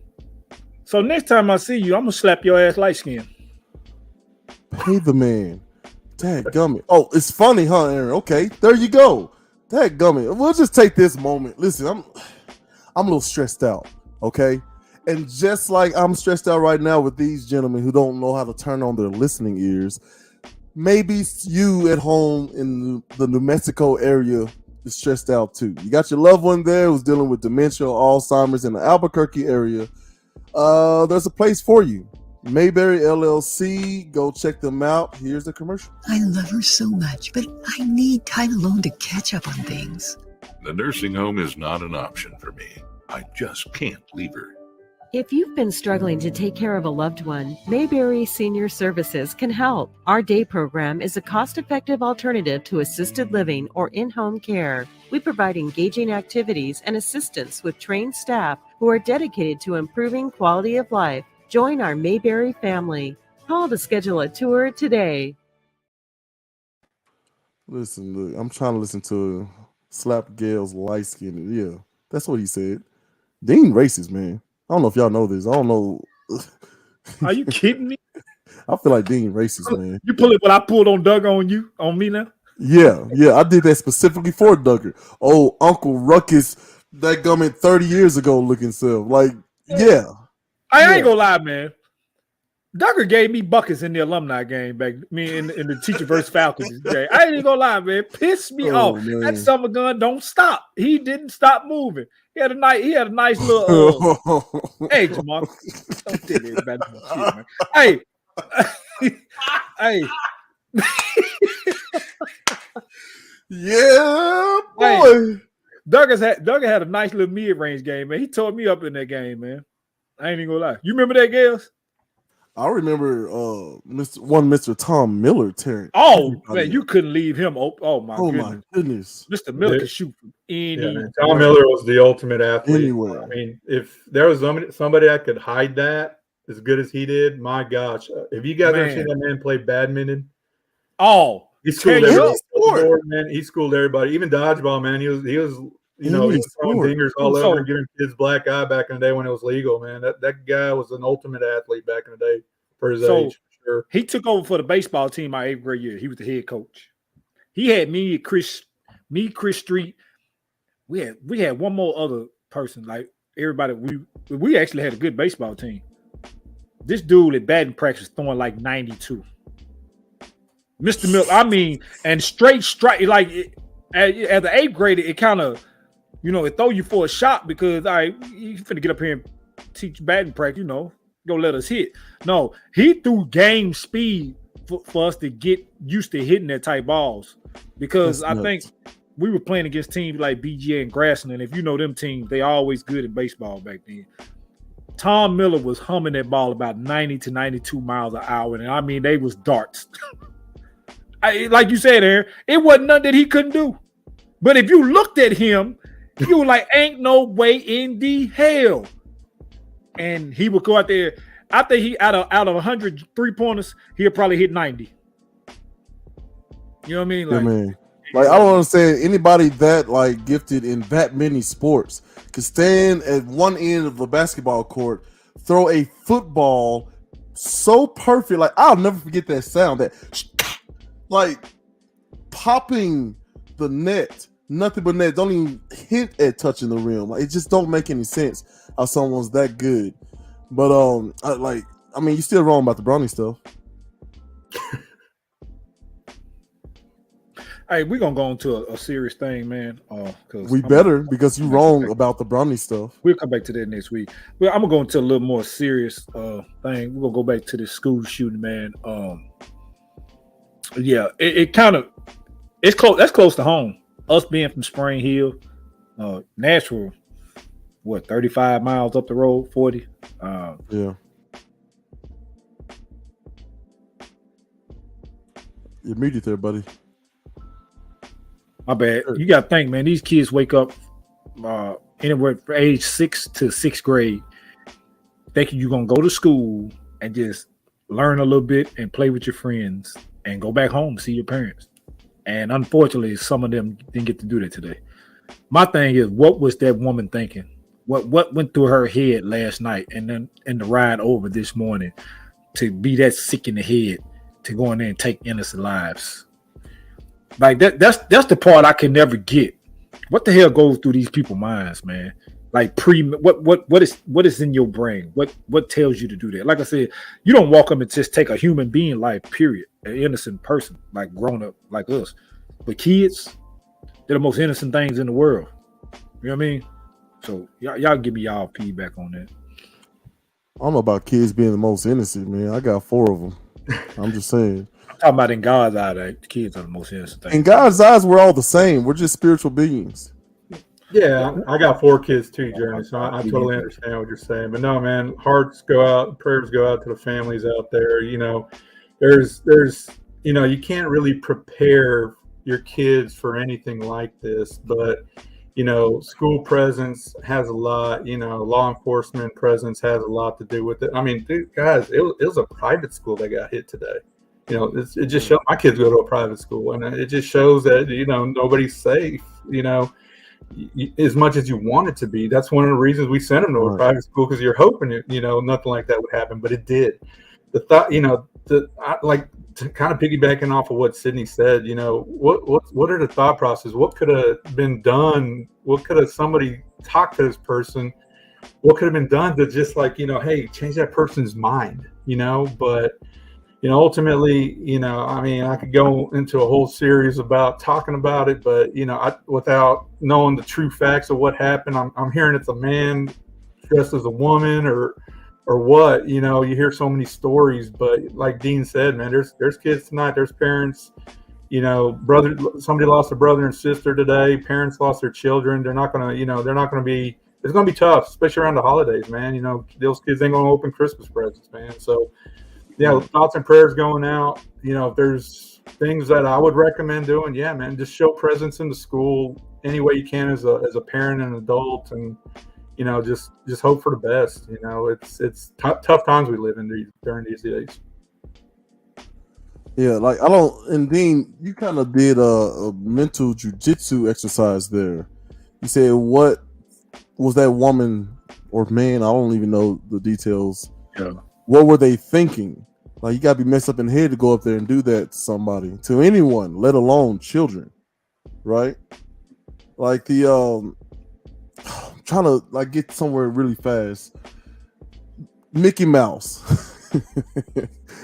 So next time I see you, I'm gonna slap your ass light skin. Pay the man. Dadgummit. Oh, it's funny, huh, Aaron? Okay, there you go. Dadgummit. We'll just take this moment. Listen, I'm a little stressed out, okay? And just like I'm stressed out right now with these gentlemen who don't know how to turn on their listening ears, maybe you at home in the New Mexico area is stressed out too. You got your loved one there who's dealing with dementia or Alzheimer's in the Albuquerque area. There's a place for you. Mayberry LLC. Go check them out. Here's the commercial. I love her so much, but I need time alone to catch up on things. The nursing home is not an option for me. I just can't leave her. If you've been struggling to take care of a loved one, Mayberry Senior Services can help. Our day program is a cost-effective alternative to assisted living or in-home care. We provide engaging activities and assistance with trained staff who are dedicated to improving quality of life. Join our Mayberry family. Call to schedule a tour today. Listen, look, I'm trying to listen to Slap Gale's light skin. Yeah, that's what he said. Dean racist, man. I don't know if y'all know this. I don't know. Are you kidding me? I feel like Dean racist, man. You pull it what I pulled on Doug on me now? Yeah, I did that specifically for Duggar. Oh, Uncle Ruckus, that gummit 30 years ago looking self. Like, yeah. I ain't gonna lie, man. Duggar gave me buckets in the alumni game back in the Teacher versus Falcons game. I ain't even gonna lie, man. Pissed me off. Man. That summer gun don't stop. He didn't stop moving. He had a nice little hey, Jamal. Don't tell me about my kid, man. Hey. Yeah, boy. Hey, Duggar had a nice little mid-range game, man. He tore me up in that game, man. I ain't even gonna lie. You remember that, Gales? I remember Mr. Tom Miller tearing. Oh man, you couldn't leave him open. Oh my goodness. Mr. Miller could shoot from anywhere. Tom Miller was the ultimate athlete. Anywhere. I mean, if there was somebody that could hide that as good as he did, my gosh. Have you guys ever seen that man play badminton? Oh, he schooled everybody. Man. He schooled everybody, even dodgeball, man. He was he was throwing dingers all over and giving kids black eye back in the day when it was legal, man. That guy was an ultimate athlete back in the day for his age. For sure. He took over for the baseball team my 8th grade year. He was the head coach. He had me, Chris Street. We had one more other person. Like everybody, we actually had a good baseball team. This dude at batting practice throwing like 92. Mr. Miller, I mean, and straight like at the 8th grade, it kind of, it throw you for a shot because you finna get up here and teach batting practice, go let us hit. No, he threw game speed for us to get used to hitting that type balls because I think we were playing against teams like BGA and Grassland. If you know them teams, they always good in baseball back then. Tom Miller was humming that ball about 90 to 92 miles an hour, and I mean they was darts. Like you said, Aaron, it wasn't nothing that he couldn't do. But if you looked at him, you were like, ain't no way in the hell. And he would go out there. I think he out of 100 3-pointers, he'll probably hit 90. You know what I mean? Like, man. Like I don't understand anybody that gifted in that many sports could stand at one end of a basketball court, throw a football so perfect. Like I'll never forget that sound, that popping the net. Nothing but net. Don't even hint at touching the rim. Like it just don't make any sense how someone's that good. But you're still wrong about the Bronny stuff. Hey, we're gonna go into a serious thing, man. Because you're wrong about the Bronny stuff. We'll come back to that next week. Well, I'm gonna go into a little more serious thing. We're gonna go back to the school shooting, man. It kind of it's close. That's close to home. Us being from Spring Hill, Nashville, 35 miles up the road, 40. Yeah. You're muted there, buddy. My bad. You got to think, man, these kids wake up anywhere from age 6 to 6th grade thinking you're going to go to school and just learn a little bit and play with your friends and go back home to see your parents. And unfortunately, some of them didn't get to do that today. My thing is, what was that woman thinking? What went through her head last night and then in the ride over this morning to be that sick in the head to go in there and take innocent lives? Like that's the part I can never get. What the hell goes through these people's minds, man? Like what is in your brain? What tells you to do that? Like I said, you don't walk up and just take a human being life, period. An innocent person, like grown up like us. But kids, they're the most innocent things in the world. You know what I mean? So y'all give me y'all feedback on that. I don't know about kids being the most innocent, man. I got 4 of them. I'm just saying. I'm talking about in God's eye, the kids are the most innocent things. In God's eyes, we're all the same. We're just spiritual beings. Yeah, I got 4 kids too, Jeremy. So I totally understand what you're saying. But no, man, hearts go out, prayers go out to the families out there. You know, there's you can't really prepare your kids for anything like this, but school presence has a lot. Law enforcement presence has a lot to do with it. I mean, dude, guys, it was a private school that got hit today. It just shows my kids go to a private school, and it just shows that nobody's safe. As much as you want it to be. That's one of the reasons we sent them to a private school, because you're hoping nothing like that would happen, but it did. The thought, to kind of piggybacking off of what Sydney said, what are the thought process? What could have been done? What could have somebody talked to this person? What could have been done to just hey, change that person's mind, but ultimately, I could go into a whole series about talking about it, but without knowing the true facts of what happened, I'm hearing it's a man dressed as a woman or what. You hear so many stories, but like Dean said, man, there's kids tonight, there's parents. Somebody lost a brother and sister today. Parents lost their children. They're not gonna, be. It's gonna be tough, especially around the holidays, man. Those kids ain't gonna open Christmas presents, man. So. Yeah, thoughts and prayers going out. If there's things that I would recommend doing, yeah, man, just show presence in the school any way you can as a parent and an adult, and just hope for the best. It's tough times we live in during these days. Yeah, and Dean, you kind of did a mental jujitsu exercise there. You said, what was that woman or man? I don't even know the details. Yeah. What were they thinking? You gotta be messed up in the head to go up there and do that to somebody, to anyone, let alone children, right? I'm trying to get somewhere really fast. Mickey Mouse.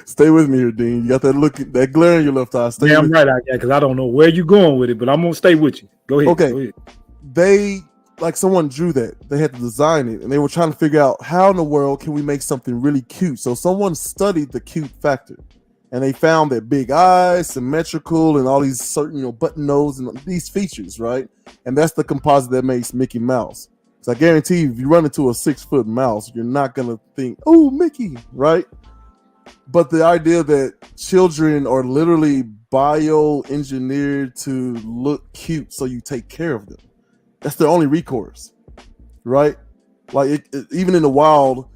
Stay with me here, Dean. You got that look, that glare in your left eye. Stay I'm right out there because I don't know where you're going with it, but I'm gonna stay with you. Go ahead. Okay. Go ahead. They someone drew that. They had to design it, and they were trying to figure out how in the world can we make something really cute. So someone studied the cute factor, and they found that big eyes, symmetrical, and all these certain button nose and these features, right? And that's the composite that makes Mickey Mouse. So I guarantee you, if you run into a 6-foot mouse, you're not gonna think, "Oh, Mickey," right? But the idea that children are literally bioengineered to look cute, so you take care of them. That's their only recourse, right? Even in the wild,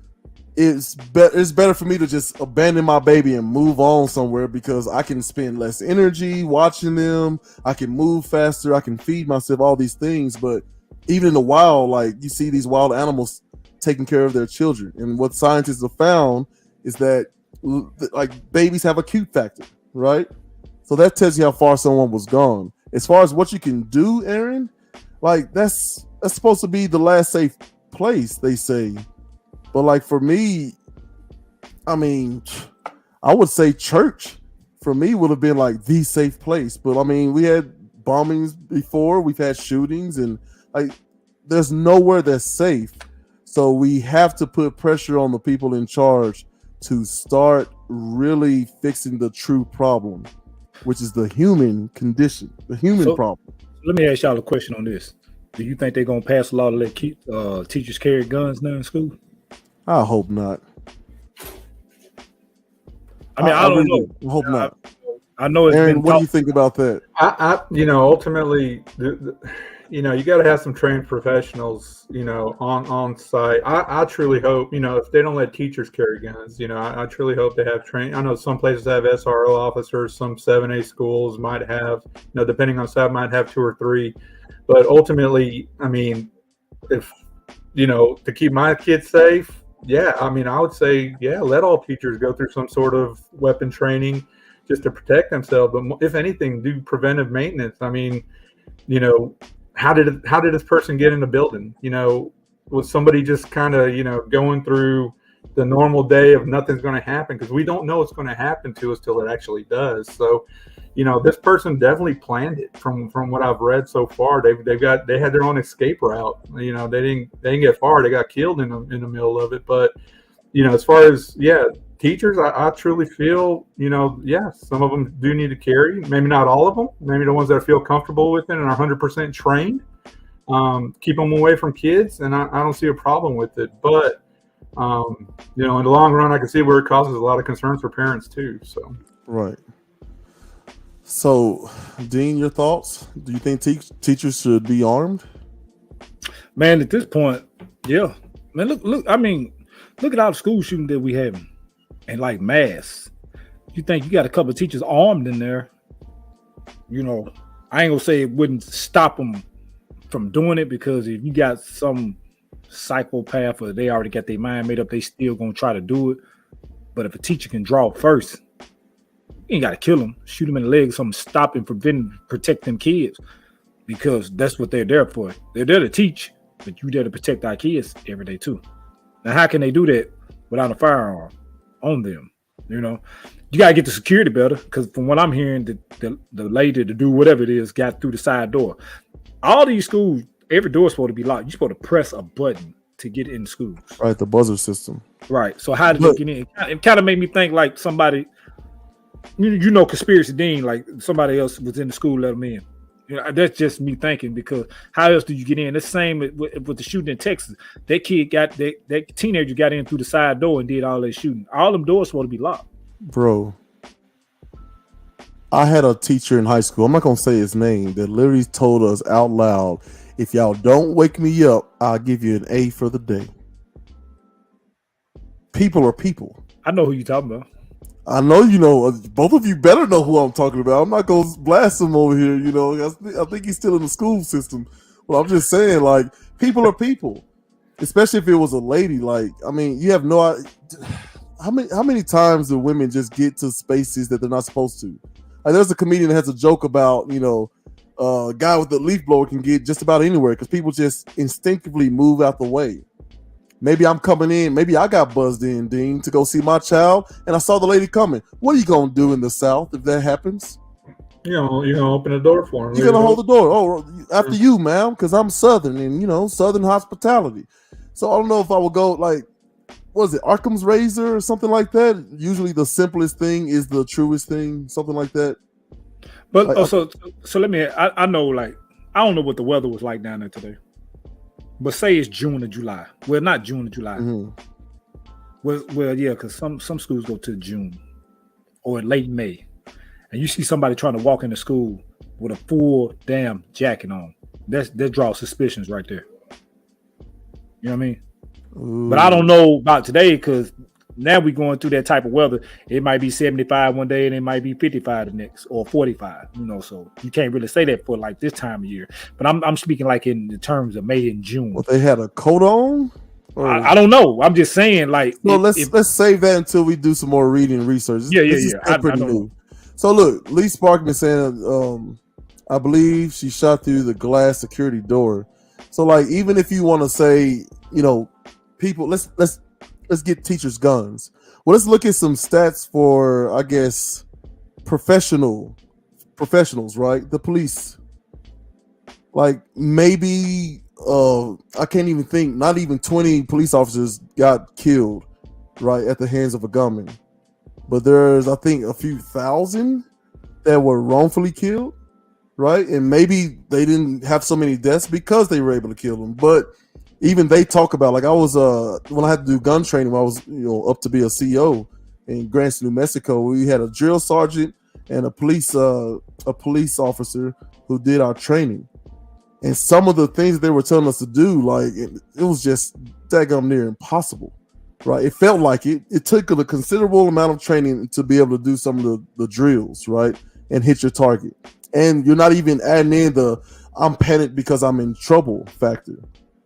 it's better for me to just abandon my baby and move on somewhere, because I can spend less energy watching them. I can move faster. I can feed myself, all these things. But even in the wild, you see these wild animals taking care of their children. And what scientists have found is that babies have a cute factor, right? So that tells you how far someone was gone. As far as what you can do, Aaron, that's supposed to be the last safe place, they say. But for me, I would say church for me would have been the safe place. But we had bombings before, we've had shootings, and there's nowhere that's safe. So we have to put pressure on the people in charge to start really fixing the true problem, which is the human condition, the human problem. Let me ask y'all a question on this. Do you think they're going to pass a law to let teachers carry guns now in school? I hope not. I don't know. I hope not. I know it's Aaron, been what do you think about that? Ultimately, you got to have some trained professionals, on site. I truly hope, if they don't let teachers carry guns, I truly hope they have training. I know some places have SRO officers, some 7A schools might have, depending on staff, might have 2 or 3. But ultimately, if, to keep my kids safe, yeah, I would say, yeah, let all teachers go through some sort of weapon training just to protect themselves. But if anything, do preventive maintenance. How did this person get in the building? with somebody just kind of, going through the normal day of nothing's going to happen, because we don't know what's going to happen to us till it actually does. So, this person definitely planned it from what I've read so far. They had their own escape route. They didn't get far. They got killed in the middle of it. But, as far as, teachers, I truly feel, some of them do need to carry. Maybe not all of them. Maybe the ones that feel comfortable with it and are 100% trained. Keep them away from kids, and I don't see a problem with it. But, in the long run, I can see where it causes a lot of concerns for parents too. So right. So, Dean, your thoughts? Do you think teachers should be armed? Man, at this point, yeah. Man, look. I mean, look at all the school shooting that we having, and like mass. You think you got a couple of teachers armed in there? I ain't gonna say it wouldn't stop them from doing it, because if you got some psychopath or they already got their mind made up, they still gonna try to do it. But if a teacher can draw first, you ain't gotta kill them, shoot them in the leg, something, stop and protect them kids, because that's what they're there for. They're there to teach, but you there to protect our kids every day too. Now, how can they do that without a firearm on them? You gotta get the security better, because from what I'm hearing, the lady to do whatever it is got through the side door. All these schools, every door is supposed to be locked. You're supposed to press a button to get in schools. Right, the buzzer system. Right. So how did they get in? It kind of made me think like somebody, conspiracy Dean, like somebody else was in the school, let them in. That's just me thinking, because how else do you get in? The same with the shooting in Texas. That teenager got in through the side door and did all that shooting. All them doors supposed to be locked. Bro, I had a teacher in high school, I'm not going to say his name, that literally told us out loud, if y'all don't wake me up, I'll give you an A for the day. People are people. I know who you're talking about. I know, both of you better know who I'm talking about. I'm not going to blast him over here, I think he's still in the school system. Well, I'm just saying, like, people are people. Especially if it was a lady. Like, I mean, you have no idea. How many times do women just get to spaces that they're not supposed to? Like, there's a comedian that has a joke about, a guy with a leaf blower can get just about anywhere because people just instinctively move out the way. Maybe I'm coming in. Maybe I got buzzed in, Dean, to go see my child, and I saw the lady coming. What are you going to do in the South if that happens? You're going to open the door for him. You're going to hold the door. Oh, after you, ma'am, because I'm Southern and, Southern hospitality. So I don't know if I would go like, what is it, Occam's razor or something like that? Usually the simplest thing is the truest thing, something like that. But like, so let me, I know, like, I don't know what the weather was like down there today. But say it's June or July. Well, not June or July. Mm-hmm. Well, yeah, because some schools go to June or late May. And you see somebody trying to walk into school with a full damn jacket on. That draws suspicions right there. You know what I mean? Ooh. But I don't know about today, because now we're going through that type of weather. It might be 75 one day and it might be 55 the next, or 45, so you can't really say that for like this time of year. But I'm speaking like in the terms of May and June. Well, they had a coat on? I don't know. I'm just saying, like, no, let's save that until we do some more reading and research. Yeah. I pretty new. So look, Lee Sparkman saying, I believe she shot through the glass security door. So like, even if you want to say, people, let's get teachers guns. Well, let's look at some stats for, I guess, professionals, right? The police. Like, maybe I can't even think, not even 20 police officers got killed, right, at the hands of a gunman. But there's, I think, a few thousand that were wrongfully killed, right? And maybe they didn't have so many deaths because they were able to kill them. But even they talk about, like, I was when I had to do gun training, when I was up to be a CO in Grants, New Mexico, we had a drill sergeant and a police officer who did our training. And some of the things they were telling us to do, like, it was just daggum near impossible, right? It felt like it. It took a considerable amount of training to be able to do some of the drills, right, and hit your target. And you're not even adding in the I'm panicked because I'm in trouble factor.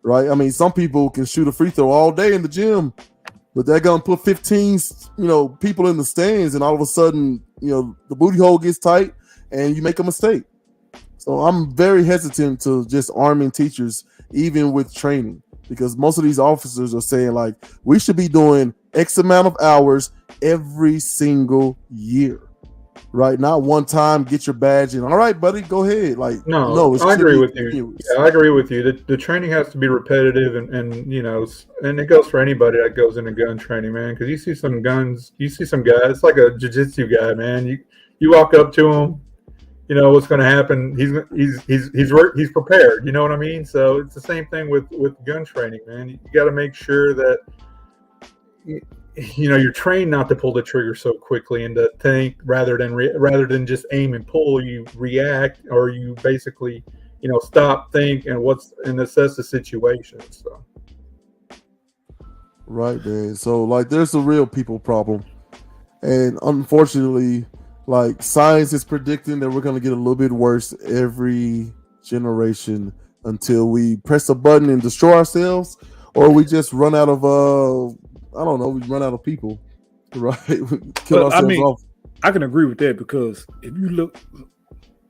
Right, I mean, some people can shoot a free throw all day in the gym, but they're gonna put 15, people in the stands, and all of a sudden, the booty hole gets tight, and you make a mistake. So I'm very hesitant to just arming teachers, even with training. because most of these officers are saying like we should be doing X amount of hours every single year, right? Not one time, get your badge and all right, buddy, go ahead. Like no, I agree with you. Continuous. Yeah, I agree with you. The training has to be repetitive, and you know, and it goes for anybody that goes into gun training, man. Because you see some guys, it's like a jiu-jitsu guy, man. You walk up to him, you know what's going to happen. He's prepared. You know what I mean? So it's the same thing with gun training, man. You got to make sure that you know you're trained not to pull the trigger so quickly and to think rather than just aim and pull. You react, or you basically stop, think, and assess the situation. So right, man. So like there's a real people problem, and unfortunately, like science is predicting that we're going to get a little bit worse every generation until we press a button and destroy ourselves, or we just run out of I don't know, we run out of people, right? Kill ourselves off. I can agree with that, because if you look,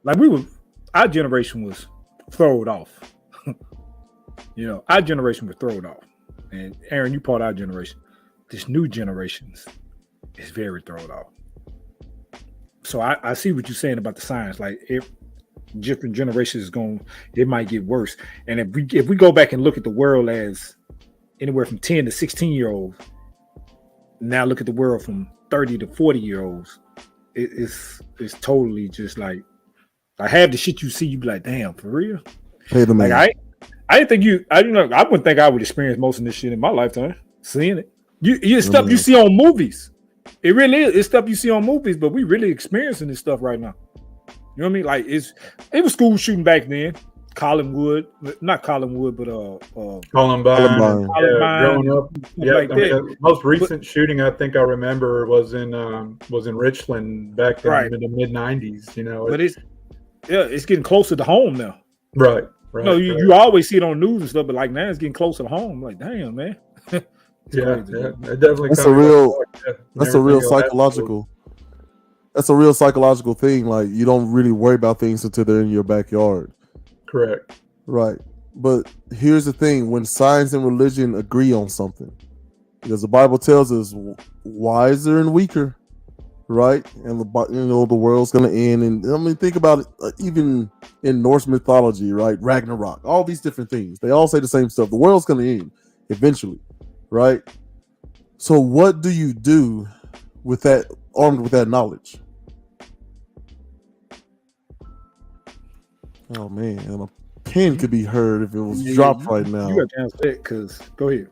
like our generation was thrown off. Our generation was thrown off, and Aaron, you part of our generation. This new generations is very thrown off. So I see what you're saying about the science. Like if different generations it might get worse. And if we go back and look at the world as anywhere from 10 to 16-year-olds, now look at the world from 30 to 40-year-olds, it's totally just like half the shit you see, you be like, damn, for real? Hey, the man. Like I didn't think I wouldn't think I would experience most of this shit in my lifetime. Seeing it, you stuff you see on movies. It really is. It's stuff you see on movies, but we really experiencing this stuff right now. You know what I mean? Like it was school shooting back then. Not Collinwood, but Columbine. Growing up, like the most recent shooting I think I remember was in Richland back in the mid '90s. But it's getting closer to home now. Right. You always see it on news and stuff, but like now it's getting closer to home. Like, damn, man. It definitely. That's a real psychological. That's a real psychological thing. Like you don't really worry about things until they're in your backyard. Correct. Right. But here's the thing: when science and religion agree on something, because the Bible tells us wiser and weaker, right? And the world's gonna end. And I mean, think about it. Even in Norse mythology, right? Ragnarok, all these different things. They all say the same stuff. The world's gonna end eventually. Right. So what do you do with that, armed with that knowledge? Oh man, and a pin could be heard if it was dropped right now. You got to answer that, because go ahead.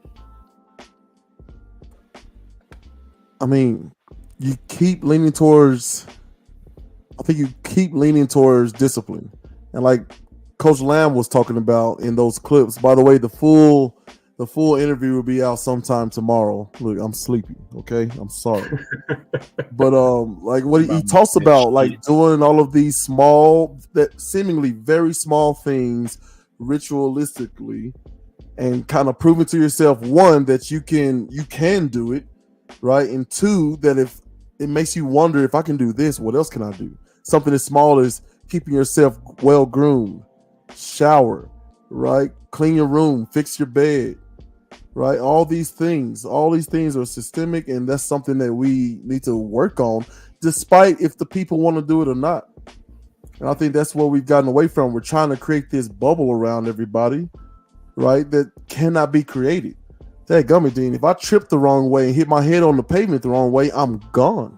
I mean, you keep leaning towards discipline. And like Coach Lamb was talking about in those clips, by the way, the full interview will be out sometime tomorrow. Look, I'm sleepy. Okay, I'm sorry, but like what he talks about, like doing all of these seemingly very small things ritualistically, and kind of proving to yourself, one, that you can do it, right, and two, that if it makes you wonder, if I can do this, what else can I do? Something as small as keeping yourself well groomed, shower, right, clean your room, fix your bed. Right, all these things are systemic, and that's something that we need to work on, despite if the people want to do it or not. And I think that's what we've gotten away from. We're trying to create this bubble around everybody, right, that cannot be created. That gummy Dean, if I trip the wrong way and hit my head on the pavement the wrong way, I'm gone.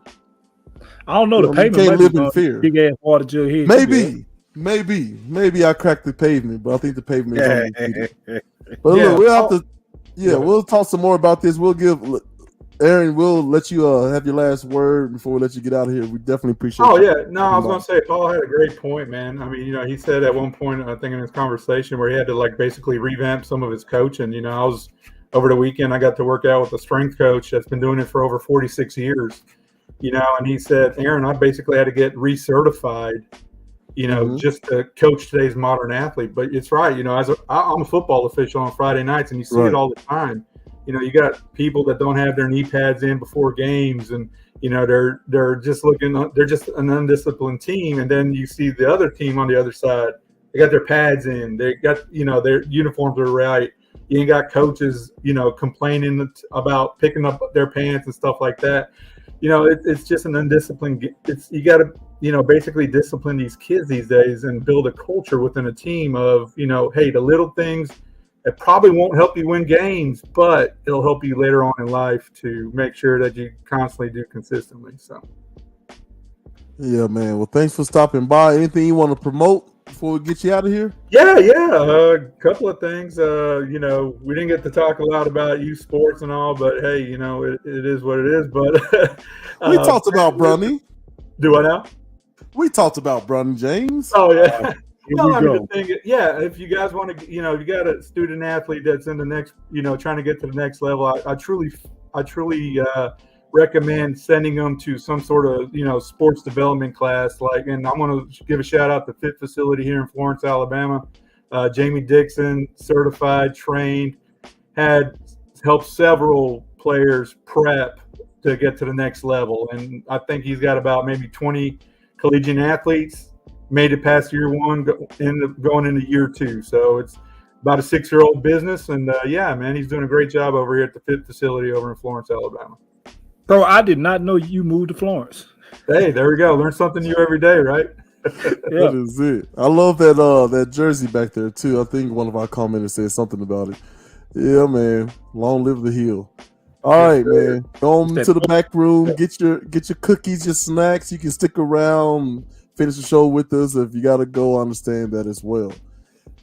I don't know. The pavement can't live in fear. Big ass water jug head. Maybe I cracked the pavement, but I think the pavement is undefeated. But look, we'll have to. We'll talk some more about this. We'll give Aaron. We'll let you have your last word before we let you get out of here. We definitely appreciate. I was going to say Paul had a great point, man. I mean, he said at one point, I think in his conversation, where he had to like basically revamp some of his coaching. I was over the weekend. I got to work out with a strength coach that's been doing it for over 46 years. And he said, Aaron, I basically had to get recertified. Just to coach today's modern athlete. But it's right. I'm a football official on Friday nights, and you see it all the time. You got people that don't have their knee pads in before games, and they're just they're just an undisciplined team. And then you see the other team on the other side. They got their pads in. They got their uniforms are right. You ain't got coaches, complaining about picking up their pants and stuff like that. It's just an undisciplined. You got to, basically discipline these kids these days and build a culture within a team of, hey, the little things that probably won't help you win games, but it'll help you later on in life to make sure that you constantly do consistently. So. Yeah, man. Well, thanks for stopping by. Anything you want to promote before we get you out of here? Yeah. A couple of things. We didn't get to talk a lot about youth sports and all, but hey, it is what it is. But we talked about Bronny. Do I now? We talked about Bronny James. Oh yeah. The thing, if you guys want to, you got a student athlete that's in the next, trying to get to the next level. I truly recommend sending them to some sort of, sports development class. And I want to give a shout out to Fit Facility here in Florence, Alabama. Jamie Dixon, certified, trained, had helped several players prep to get to the next level. And I think he's got about maybe 20 collegiate athletes made it past year one, going into year two. So it's about a 6-year-old business. And man, he's doing a great job over here at the Fit Facility over in Florence, Alabama. Bro, I did not know you moved to Florence. Hey, there we go. Learn something new every day, right? That is it. I love that jersey back there too. I think one of our commenters said something about it. Yeah, man. Long live the heel. All right, man. Go on to the back room. Get your cookies, your snacks. You can stick around, finish the show with us. If you got to go, I understand that as well.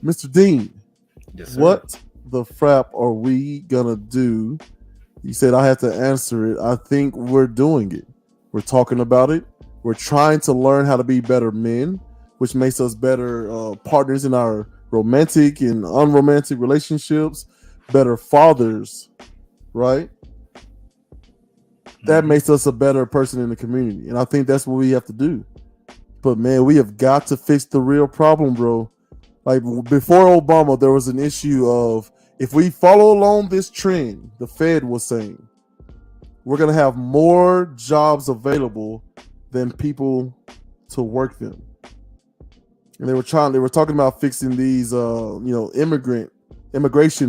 Mr. Dean, yes, sir. What the frap are we gonna do? You said I have to answer it. I think we're doing it. We're talking about it. We're trying to learn how to be better men, which makes us better partners in our romantic and unromantic relationships, better fathers, right? That makes us a better person in the community. And I think that's what we have to do. But, man, we have got to fix the real problem, bro. Like, before Obama, there was an issue of, if we follow along this trend, the Fed was saying, we're going to have more jobs available than people to work them. And they were talking about fixing these, immigration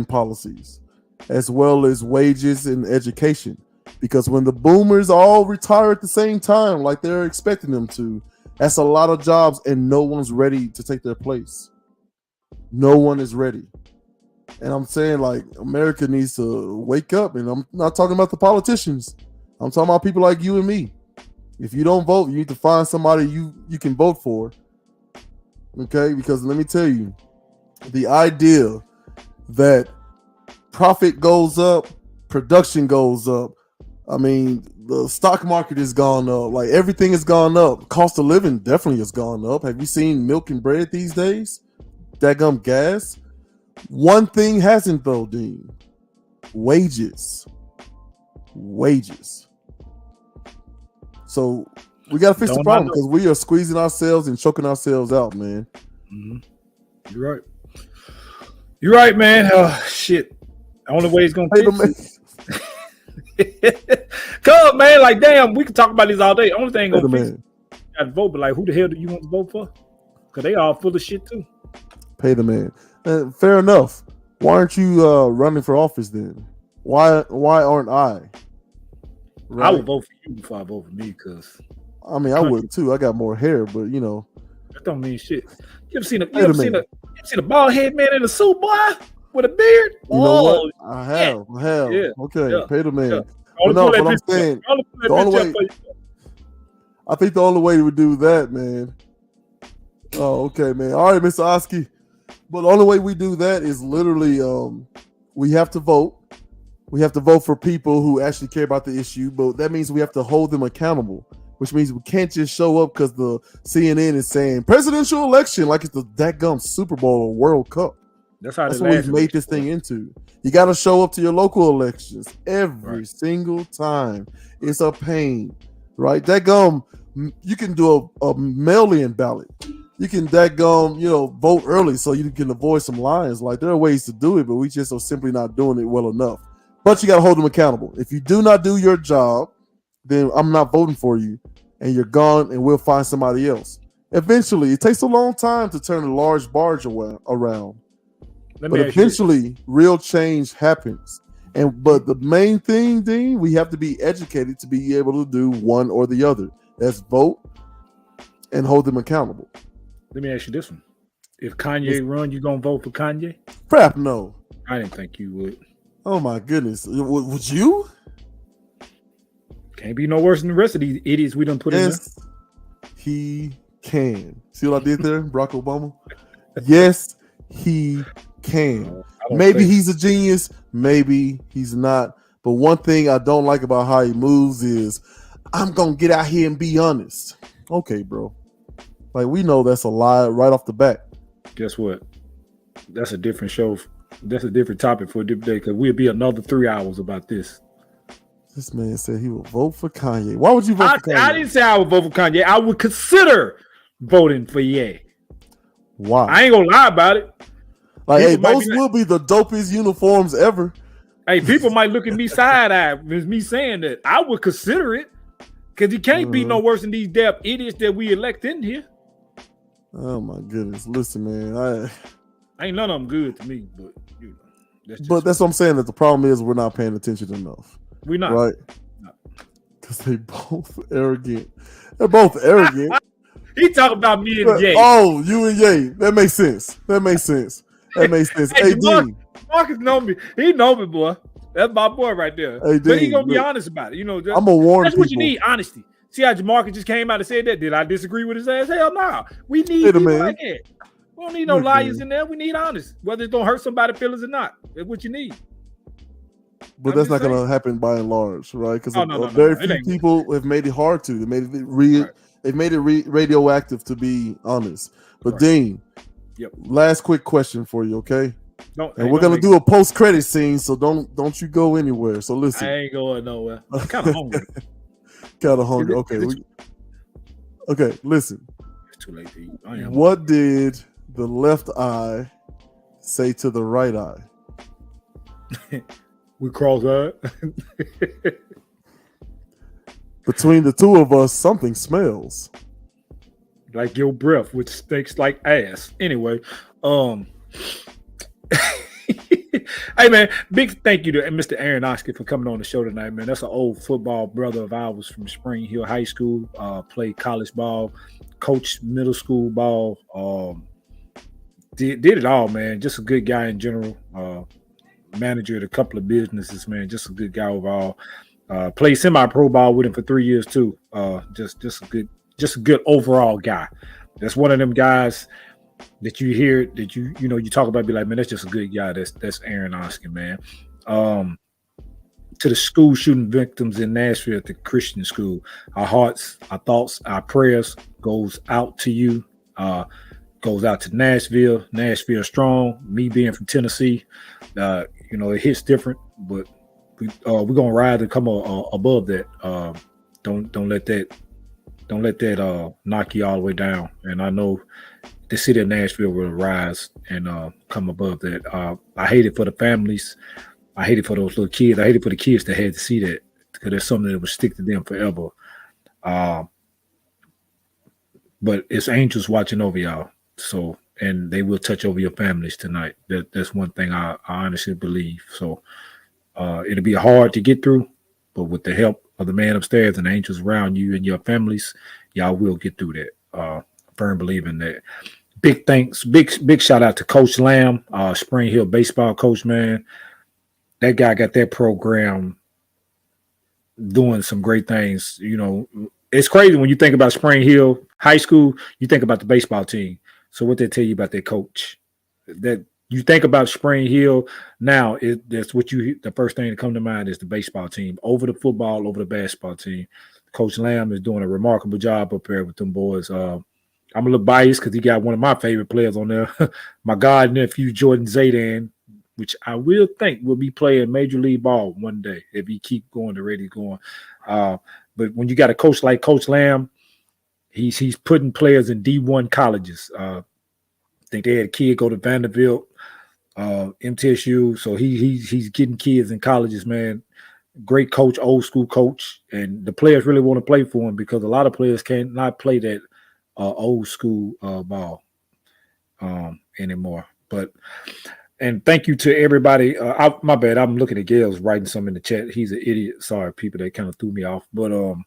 policies, as well as wages and education. Because when the boomers all retire at the same time, like they're expecting them to, that's a lot of jobs and no one's ready to take their place. No one is ready. And I'm saying, like, America needs to wake up. And I'm not talking about the politicians. I'm talking about people like you and me. If you don't vote, you need to find somebody you can vote for. Okay? Because let me tell you, the idea that profit goes up, production goes up. I mean, the stock market has gone up. Like, everything has gone up. Cost of living definitely has gone up. Have you seen milk and bread these days? Daggum gas. One thing hasn't, though, Dean. Wages. So we got to fix the problem because we are squeezing ourselves and choking ourselves out, man. Mm-hmm. You're right. You're right, man. Shit. The only way it's going to fix it. Come, man. Like, damn, we can talk about this all day. Only thing going to fix it. You got to vote, but like, who the hell do you want to vote for? Because they all full of shit, too. Pay the man. Fair enough. Why aren't you running for office then? Why aren't I? Right? I would vote for you before I vote for me, because I mean, I would too. I got more hair, but you know, that don't mean shit. You ever seen a bald head man in a suit, boy, with a beard? You know what? I have. Yeah. Okay, yeah. Pay the man. Yeah. No, what I'm saying, the only way. I think the only way we do that, man. Oh, okay, man. All right, Mr. Oski. But the only way we do that is literally we have to vote. We have to vote for people who actually care about the issue, but that means we have to hold them accountable, which means we can't just show up because the CNN is saying presidential election like it's the dadgum Super Bowl or World Cup. That's what we've made this thing into. You got to show up to your local elections every single time. It's a pain, right? Dadgum, you can do a mail-in ballot. You can vote early so you can avoid some lines. Like, there are ways to do it, but we just are simply not doing it well enough. But you got to hold them accountable. If you do not do your job, then I'm not voting for you, and you're gone, and we'll find somebody else. Eventually, it takes a long time to turn a large barge around. But eventually, real change happens. But the main thing, Dean, we have to be educated to be able to do one or the other. That's vote and hold them accountable. Let me ask you this one. If Kanye run, you gonna vote for Kanye? Crap, no. I didn't think you would. Oh my goodness. Would you? Can't be no worse than the rest of these idiots we done put in there. Yes, he can. See what I did there, Barack Obama? Yes, he can. Maybe he's a genius. Maybe he's not. But one thing I don't like about how he moves is, I'm going to get out here and be honest. Okay, bro. Like, we know that's a lie right off the bat. Guess what? That's a different show. That's a different topic for a different day, because we'll be another 3 hours about this. This man said he would vote for Kanye. Why would you vote for Kanye? I didn't say I would vote for Kanye. I would consider voting for Ye. Wow. I ain't going to lie about it. Like, hey, those will be the dopest uniforms ever. Hey, people might look at me side-eye with me saying that. I would consider it, because he can't be no worse than these damn idiots that we elect in here. Oh, my goodness. Listen, man. Ain't none of them good to me, but that's what I'm saying, that the problem is we're not paying attention enough. We're not. Right? Because they both arrogant. They're both arrogant. He talking about me and Ye. Oh, you and Ye. That makes sense. That makes sense. Hey, Dean. Marcus know me. He know me, boy. That's my boy right there. Hey, Dean, but he gonna be honest about it. You know, I'm gonna warn that's people. What you need, honesty. See how Jamarcus just came out and said that? Did I disagree with his ass? Hell no. We need people like that. We don't need no liars in there. We need honest. Whether it's gonna hurt somebody's feelings or not. That's what you need. But that's not going to happen by and large, right? Because very few people have made it hard to. They made it they've made it radioactive, to be honest. But Dean, last quick question for you, okay? And we're gonna do a post-credit scene, so don't you go anywhere. So listen, I ain't going nowhere. I'm kind of hungry. Okay. Okay, listen. It's too late to eat. What did the left eye say to the right eye? We cross-eyed. Between the two of us, something smells. Like your breath, which stinks like ass. Anyway, hey man, big thank you to Mr. Aaron Oskey for coming on the show tonight, man. That's an old football brother of ours from Spring Hill High School. Played college ball, coached middle school ball. Did it all, man. Just a good guy in general. Manager at a couple of businesses, man. Just a good guy overall. Played semi-pro ball with him for 3 years too. Just a good overall guy. That's one of them guys that you hear that you talk about, be like, man, that's just a good guy. That's Aaron Oskey, man. To the school shooting victims in Nashville at the Christian school, our hearts, our thoughts, our prayers goes out to you. Goes out to Nashville. Nashville strong. Me being from Tennessee, it hits different, but we're gonna ride and come above that. Don't let that knock you all the way down. And I know the city of Nashville will rise and come above that. I hate it for the families. I hate it for those little kids. I hate it for the kids that had to see that, because there's something that will stick to them forever. But it's angels watching over y'all. So, and they will touch over your families tonight. That's one thing I honestly believe. So it'll be hard to get through, but with the help of the man upstairs and angels around you and your families, y'all will get through that. Firm believer in that. Big thanks, big shout out to Coach Lamb, Spring Hill baseball coach, man. That guy got that program doing some great things. It's crazy when you think about Spring Hill High School, you think about the baseball team. So what they tell you about their coach, that you think about Spring Hill now, that's what the first thing that come to mind is the baseball team over the football, over the basketball team. Coach Lamb is doing a remarkable job up there with them boys. I'm a little biased because he got one of my favorite players on there, my god nephew Jordan Zaydan, which I will think will be playing Major League Ball one day if he keep going the rate he's going. But when you got a coach like Coach Lamb, he's putting players in D1 colleges. I think they had a kid go to Vanderbilt, MTSU. So he's getting kids in colleges, man. Great coach, old school coach, and the players really want to play for him because a lot of players cannot play that old school ball anymore. But And thank you to everybody. My bad. I'm looking at Gail's writing something in the chat. He's an idiot. Sorry, people, that kind of threw me off. But to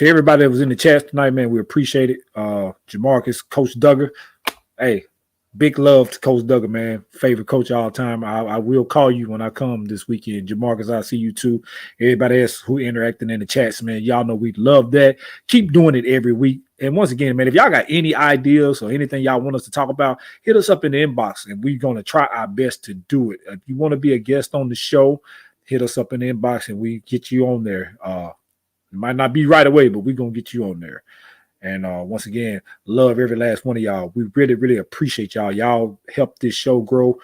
everybody that was in the chat tonight, man, we appreciate it. Jamarcus, Coach Duggar. Hey, big love to Coach Duggar, man. Favorite coach all time. I will call you when I come this weekend. Jamarcus, I see you too. Everybody else who interacting in the chats, man, y'all know we love that. Keep doing it every week. And once again, man, if y'all got any ideas or anything y'all want us to talk about, hit us up in the inbox, and we're going to try our best to do it. If you want to be a guest on the show, hit us up in the inbox, and we get you on there. It might not be right away, but we're going to get you on there. And once again, love every last one of y'all. We really, really appreciate y'all. Y'all help this show grow,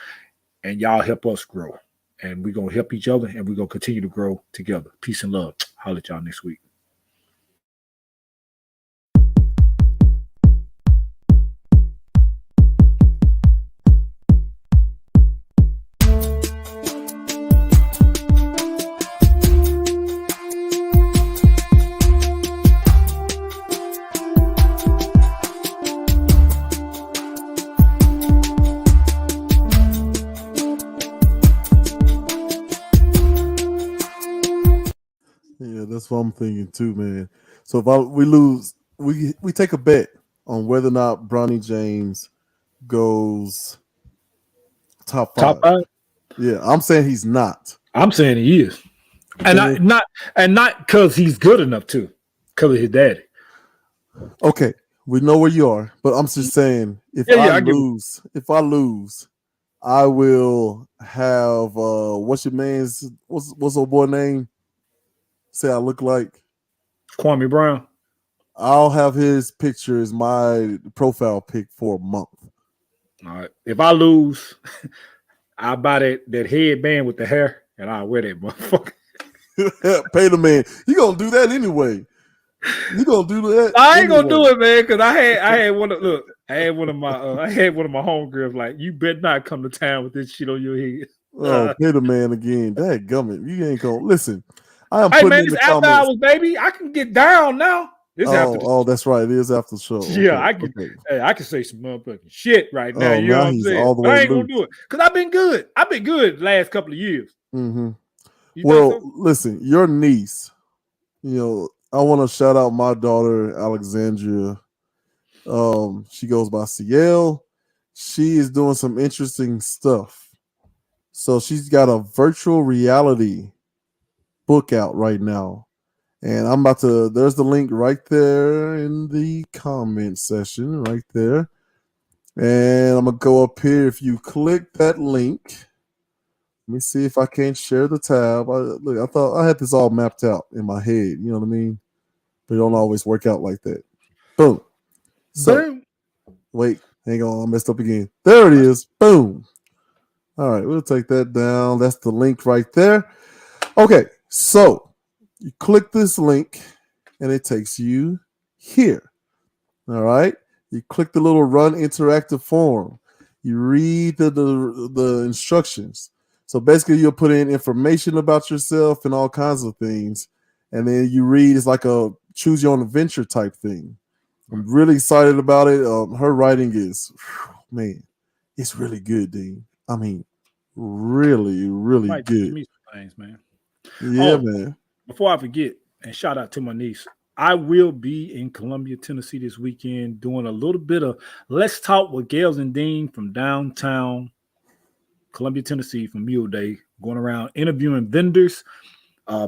and y'all help us grow. And we're going to help each other, and we're going to continue to grow together. Peace and love. Holler at y'all next week. That's what I'm thinking too, man. So if we lose, we take a bet on whether or not Bronny James goes top 5. Top 5? Yeah, I'm saying he's not. I'm saying he is, and not because he's good enough to, because of his daddy. Okay, we know where you are, but I'm just saying if I lose, I will have what's old boy name? Say I look like Kwame Brown. I'll have his picture as my profile pic for a month. All right. If I lose, I'll buy that headband with the hair, and I'll wear that motherfucker. Pay the man. You gonna do that anyway. You gonna do that? I ain't gonna do it, man, because I had one of my homegirls like, you better not come to town with this shit on your head. Pay the man again. That gummit. You ain't gonna listen. I am hey putting man, in the it's after comments. hours, baby. I can get down now. That's right. It is after the show. Yeah, Okay. Hey, I can say some motherfucking shit right now. You know what I'm saying? All the but way I ain't loose. gonna do it because I've been good. I've been good the last couple of years. Mm-hmm. Well, listen, your niece. You know, I want to shout out my daughter Alexandria. She goes by Ciel. She is doing some interesting stuff. So she's got a virtual reality book out right now. And I'm about to, there's the link right there in the comment section, right there. And I'm going to go up here. If you click that link, let me see if I can't share the tab. I thought I had this all mapped out in my head. You know what I mean? But it don't always work out like that. Boom. So, wait, hang on. I messed up again. There it is. Boom. All right, we'll take that down. That's the link right there. Okay, so you click this link, and it takes you here. All right. You click the little run interactive form. You read the instructions. So basically, you'll put in information about yourself and all kinds of things, and then you read. It's like a choose your own adventure type thing. I'm really excited about it. Her writing is, man, it's really good, Dean. I mean, really, really good. Teach me some things, man. Yeah, man. Before I forget, and shout out to my niece, I will be in Columbia, Tennessee this weekend doing a little bit of Let's Talk with Gales and Dean from downtown Columbia, Tennessee for Mule Day, going around interviewing vendors,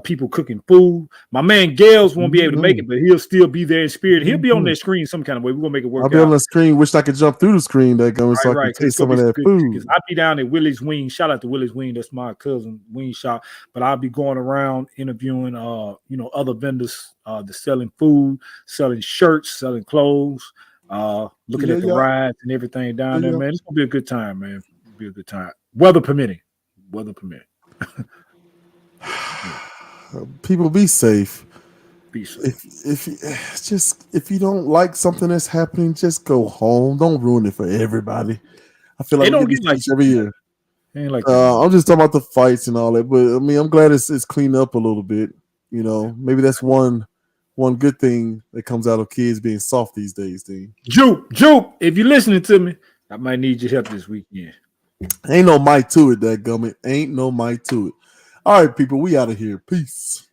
people cooking food. My man Gales won't be able to make it, but he'll still be there in spirit. He'll be on that screen some kind of way. We're going to make it work out. I'll be on the screen. Wish I could jump through the screen so I can taste some of that food. I'll be down at Willie's Wing. Shout out to Willie's Wing. That's my cousin wing shop. But I'll be going around interviewing, other vendors that's selling food, selling shirts, selling clothes, looking at the rides and everything down there, man. It's going to be a good time, man. It'll be a good time. Weather permitting. People, be safe. Be safe. If you don't like something that's happening, just go home. Don't ruin it for everybody. I feel like we get these fights every year. Ain't like I'm just talking about the fights and all that, but I mean, I'm glad it's cleaned up a little bit. You know, maybe that's one good thing that comes out of kids being soft these days. Dean. Jupe, if you're listening to me, I might need your help this weekend. Ain't no mic to it, that gummit. Ain't no mic to it. All right, people, we out of here. Peace.